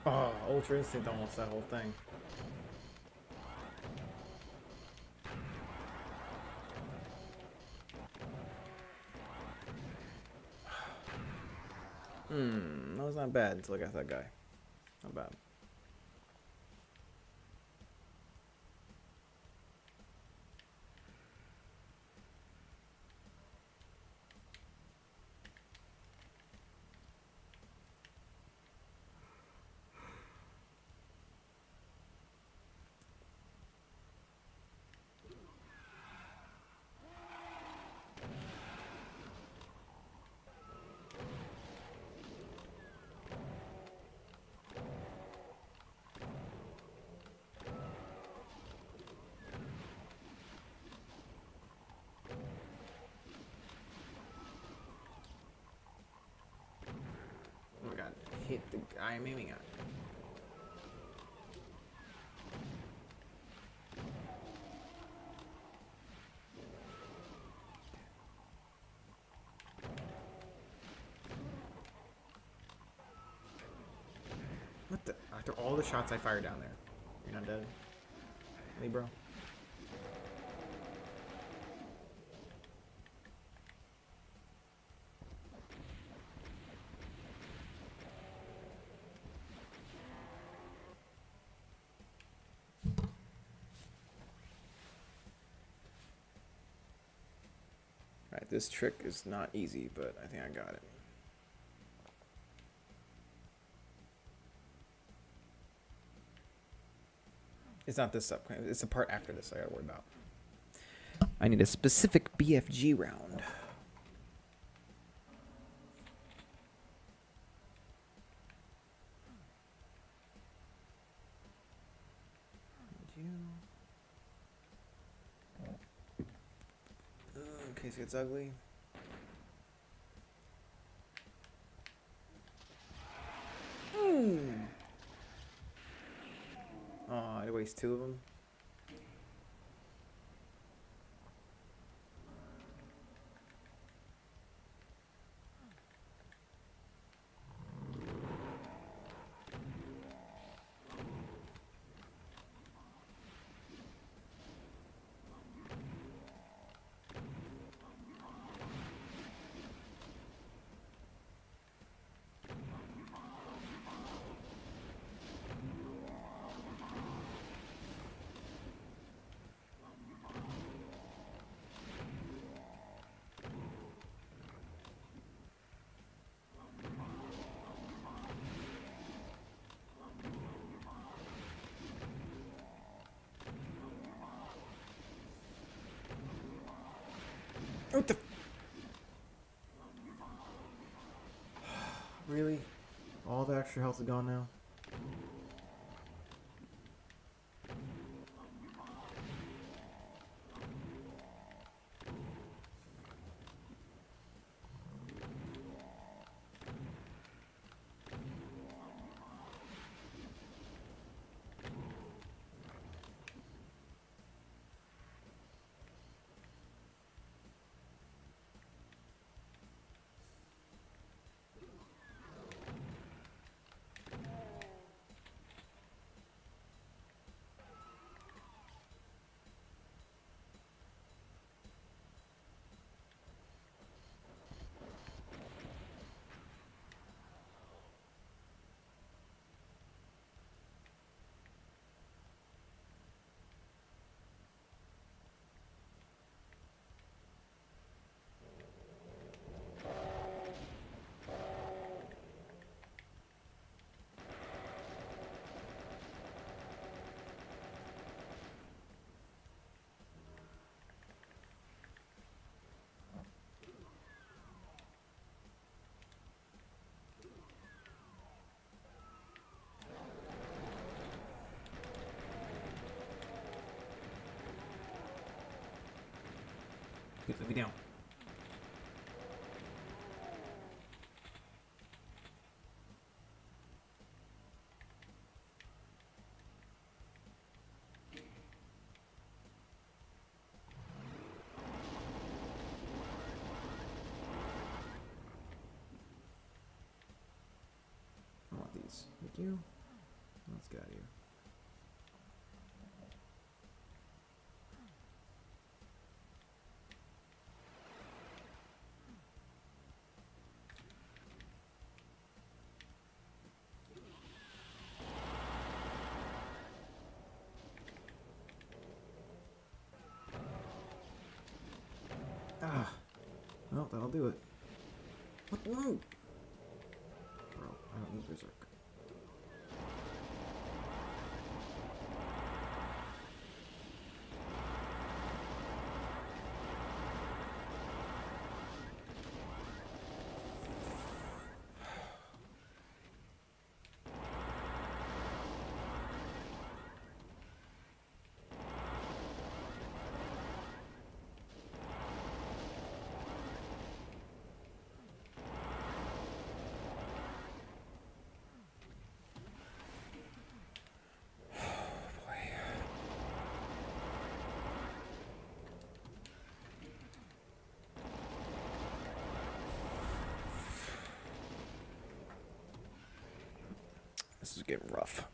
Oh, Ultra Instinct almost that whole thing. That was not bad until I got that guy. Not bad. Oh my god, hit the guy I'm aiming at. What the? After all the shots I fired down there, you're not dead? Hey, bro. Alright, this trick is not easy, but I think I got it. It's not this up. It's the part after this I gotta worry about. I need a specific BFG round. case it gets ugly. Oh, I waste 2 of them. What the? Really? All the extra health is gone now? Please let me down. I want these. Thank you. Let's get out of here. Ah. Well, that'll do it. What? No! Bro, I don't need Berserk. This is getting rough.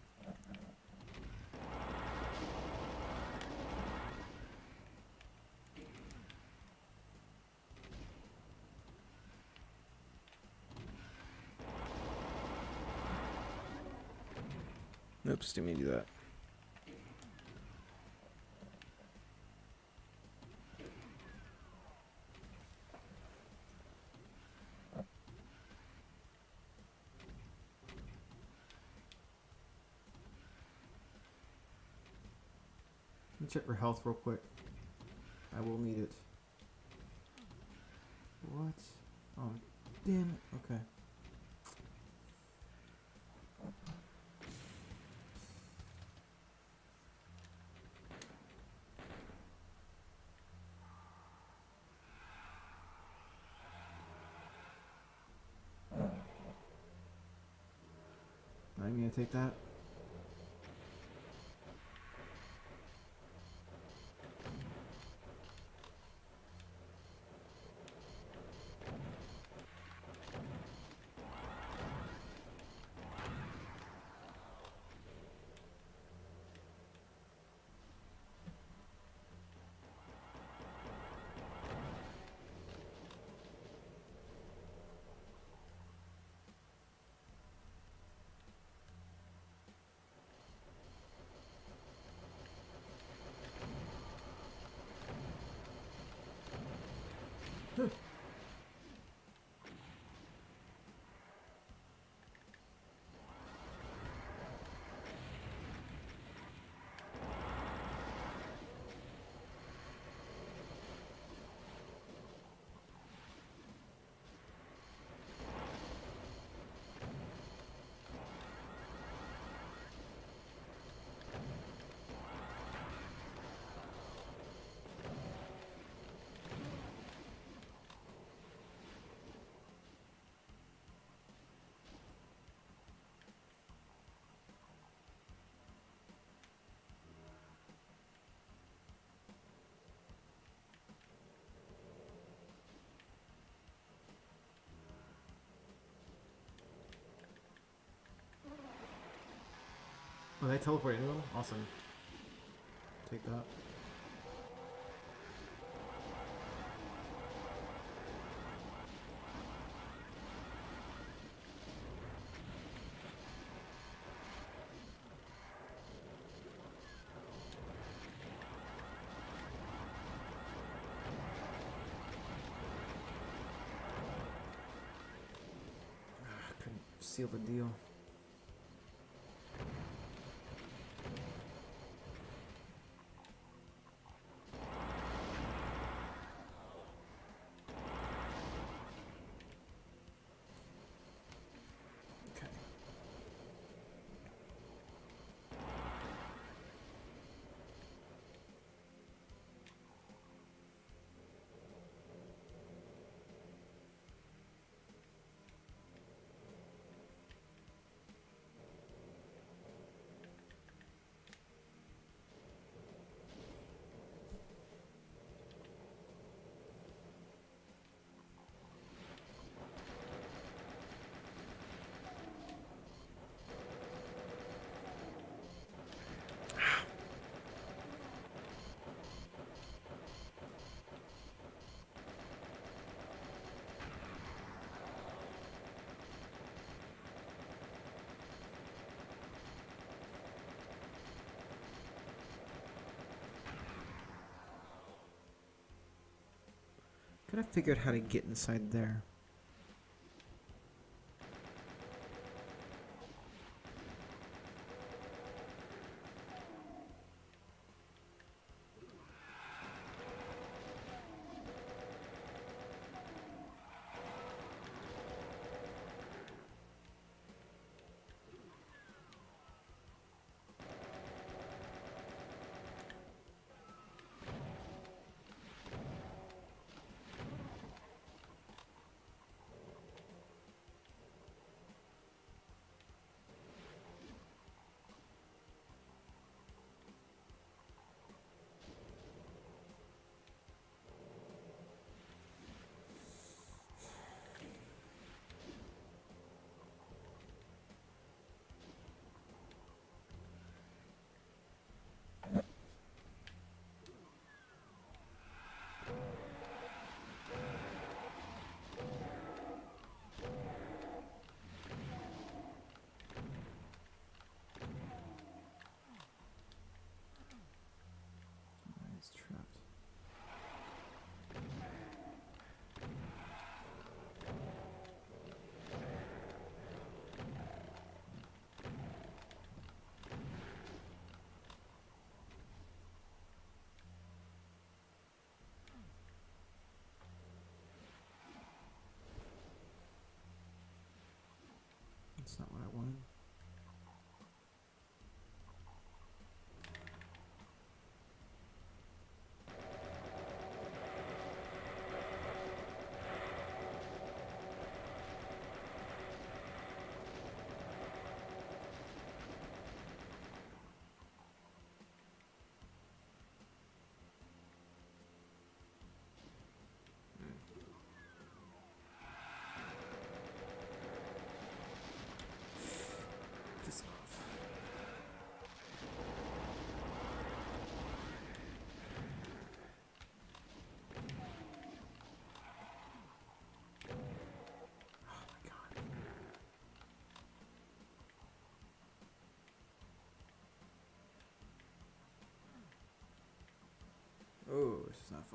Oops, didn't mean to do that. Let me check for health real quick. I will need it. What? Oh, damn it. Okay. telling me to take that? Oh, they teleported into them? Awesome. Take that. Couldn't seal the deal. Okay. Could have figured how to get inside there. It's trapped. That's not what I wanted.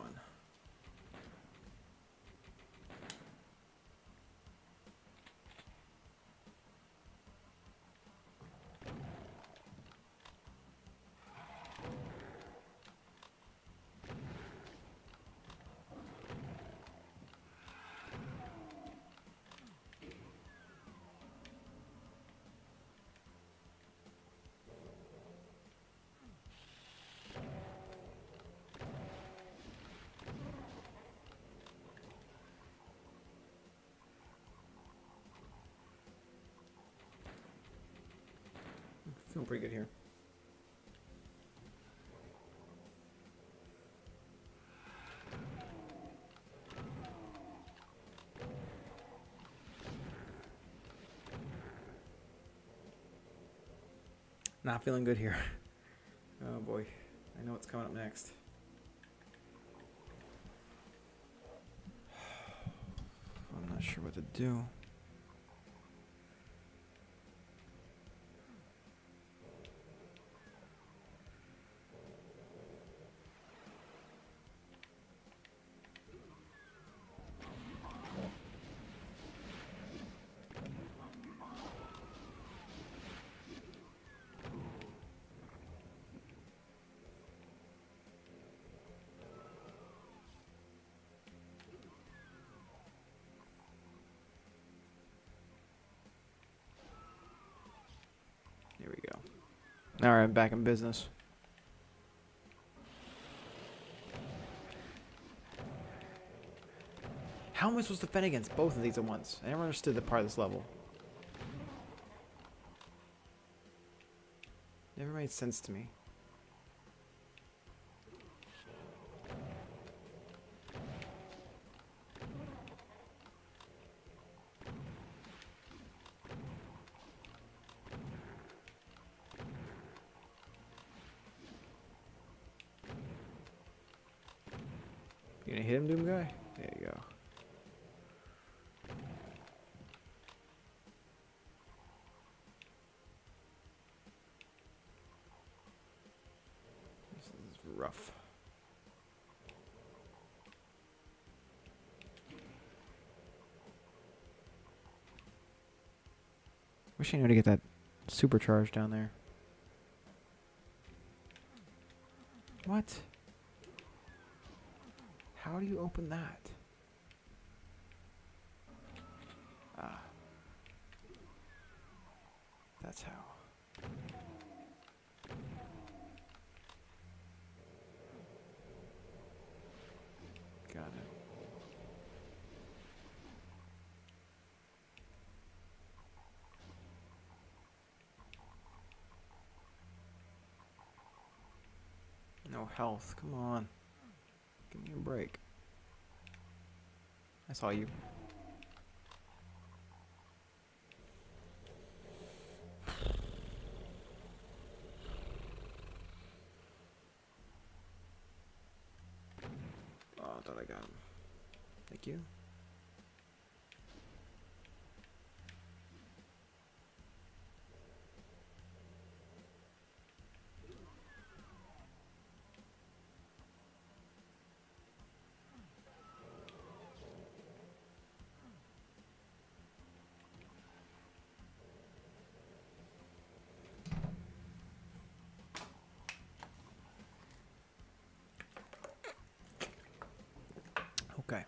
fun. Feeling pretty good here. Not feeling good here. Oh boy, I know what's coming up next. I'm not sure what to do. Here we go. All right, back in business. How am I supposed to defend against both of these at once? I never understood the part of this level. Never made sense to me. You gonna hit him, Doom Guy? There you go. This is rough. Wish I knew to get that supercharge down there. What? How do you open that? Ah. That's how. Got it. No health. Come on. Give me a break. I saw you. Oh, I thought I got him. Thank you. Okay.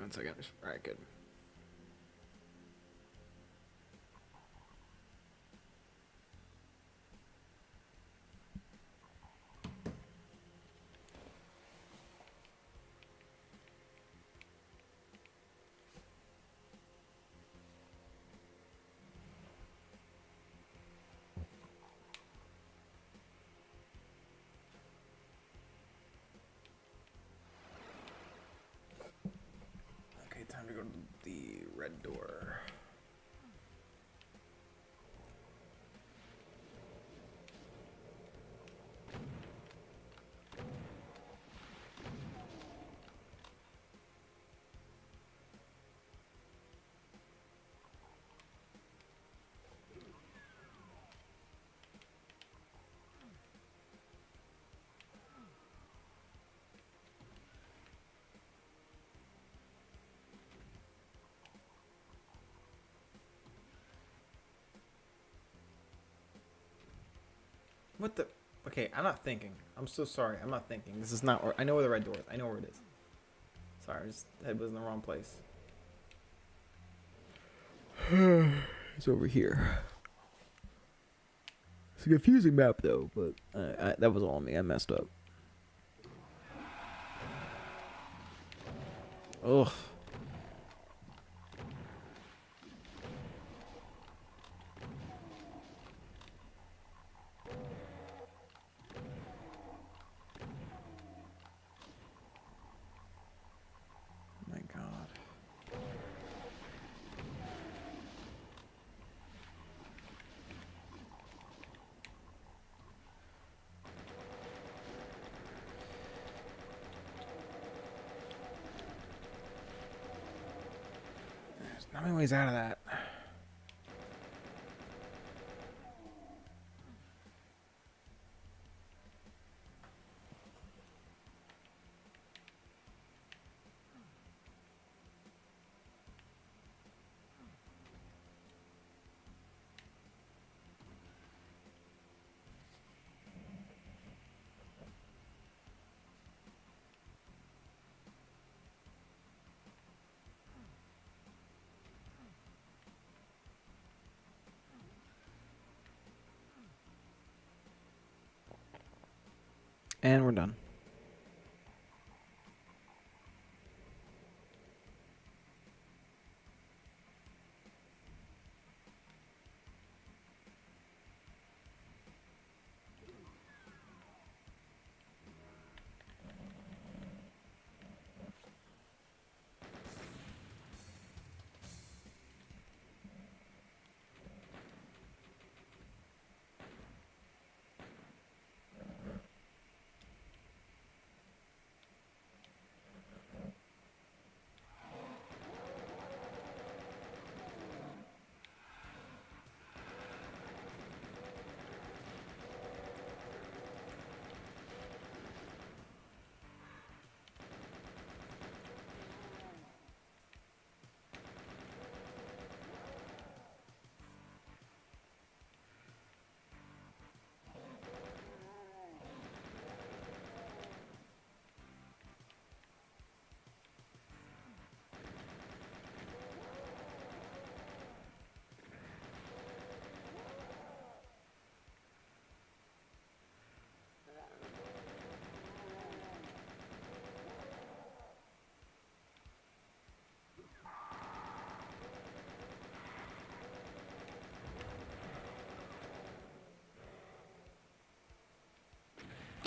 1 second. All right, good. Okay, time to go to the red door. What the? Okay, I'm not thinking. I'm so sorry. I'm not thinking. This is not. I know where the red door is. I know where it is. Sorry, I just head was in the wrong place. It's over here. It's a confusing map though, but that was all on me. I messed up. Ugh. My God. There's not many ways out of that. And we're done.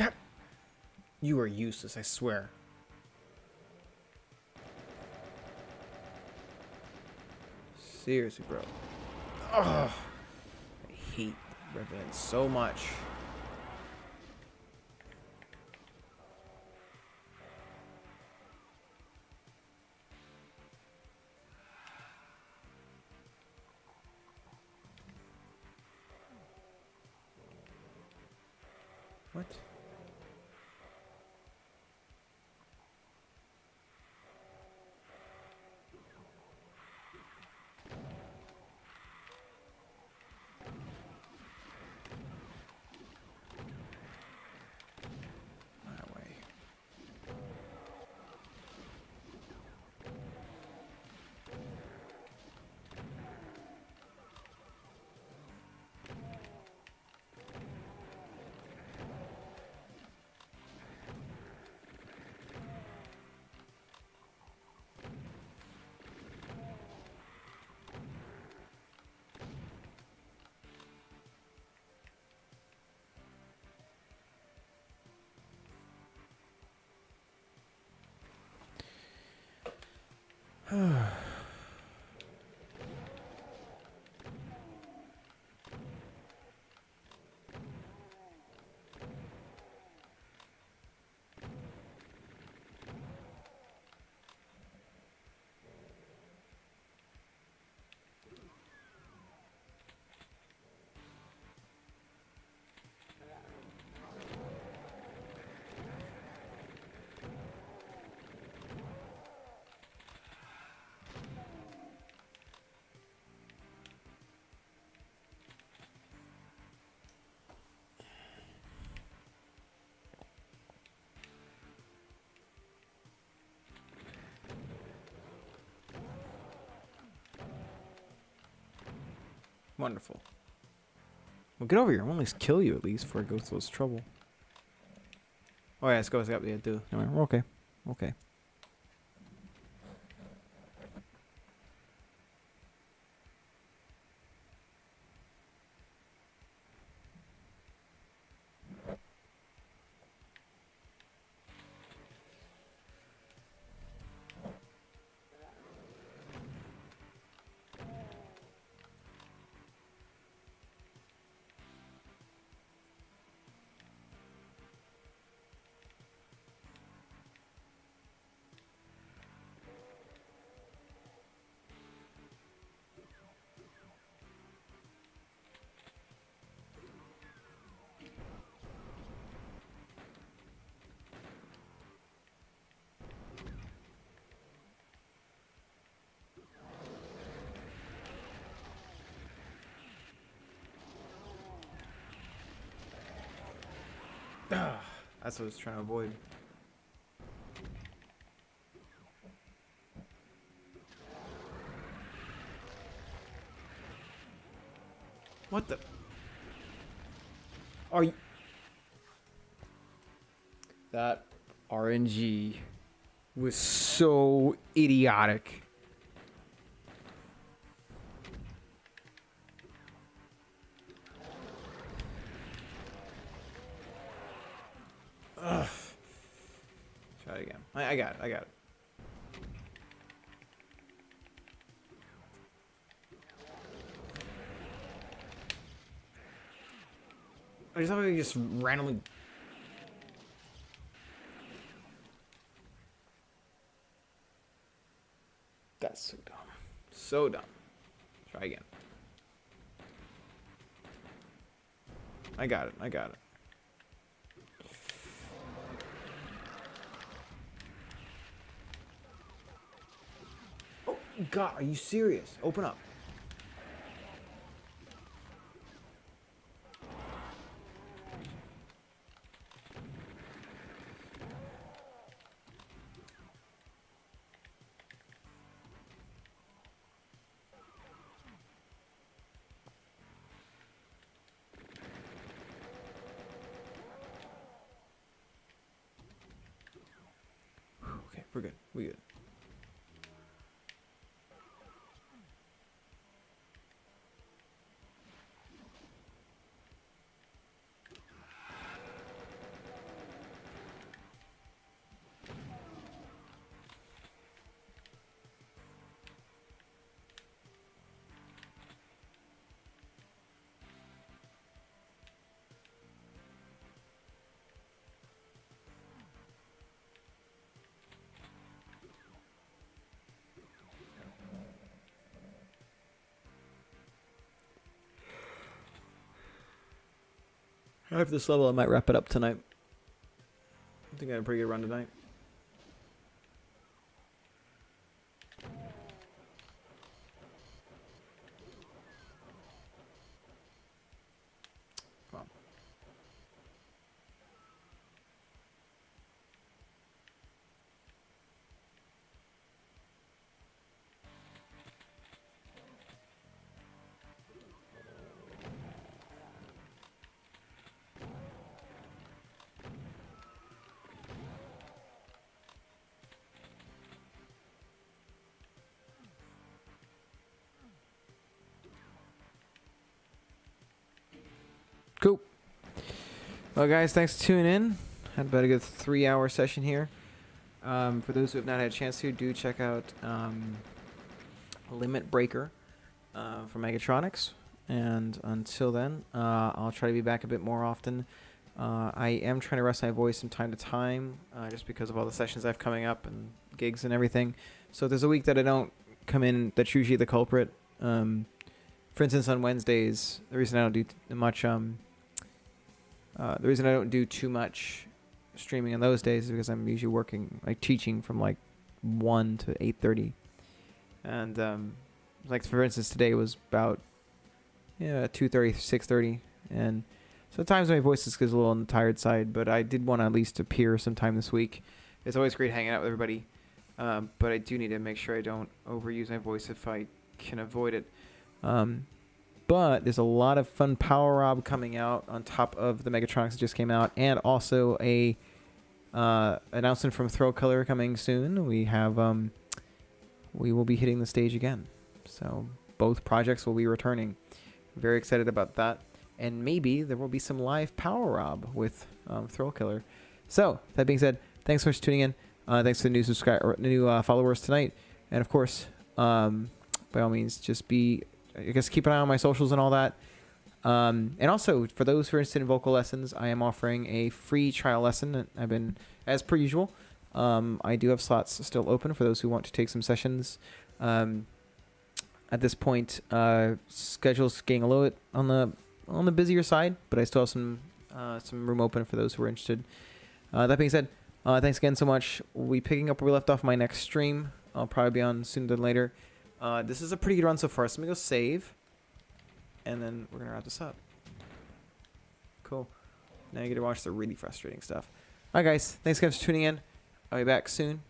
God. You are useless, I swear. Seriously, bro. Ugh. I hate Revenant so much. What? Wonderful. Well, get over here. I want to at least kill you at least before it goes to this trouble. Oh yeah, let's go. Yeah, do. Anyway, we're okay. Okay. That's what I was trying to avoid. What the? Are you? That RNG was so idiotic. Ugh. Try it again. I got it. I got it. I just thought we just randomly. That's so dumb. So dumb. Try again. I got it. I got it. Oh, God. Are you serious? Open up. Okay, we're good. We good. After this level, I might wrap it up tonight. I think I had a pretty good run tonight. Come on. Cool. Well, guys, thanks for tuning in. Had about a good 3-hour session here. For those who have not had a chance to, do check out Limit Breaker from Megatronics. And until then, I'll try to be back a bit more often. I am trying to rest my voice from time to time, just because of all the sessions I have coming up and gigs and everything. So if there's a week that I don't come in, that's usually the culprit. For instance, on Wednesdays, the reason I don't do much, the reason I don't do too much streaming on those days is because I'm usually working, like teaching from like 1 to 8:30, and like for instance today was about 2:30, 6:30, and sometimes my voice is a little on the tired side, but I did want to at least appear sometime this week. It's always great hanging out with everybody, but I do need to make sure I don't overuse my voice if I can avoid it. But there's a lot of fun Power Rob coming out on top of the Megatronics that just came out, and also a announcement from Throw Color coming soon. We have we will be hitting the stage again, so both projects will be returning. Very excited about that, and maybe there will be some live Power Rob with Throw Killer. So that being said, thanks for tuning in. Thanks to the new followers tonight, and of course, by all means, just keep an eye on my socials and all that. And also, for those who are interested in vocal lessons, I am offering a free trial lesson. I've been, as per usual, I do have slots still open for those who want to take some sessions. At this point, schedule's getting a little bit on the busier side, but I still have some room open for those who are interested. That being said, thanks again so much. We'll be picking up where we left off my next stream. I'll probably be on sooner than later. This is a pretty good run so far, so let me go save, and then we're gonna wrap this up. Cool. Now you get to watch the really frustrating stuff. Alright guys, thanks guys for tuning in. I'll be back soon.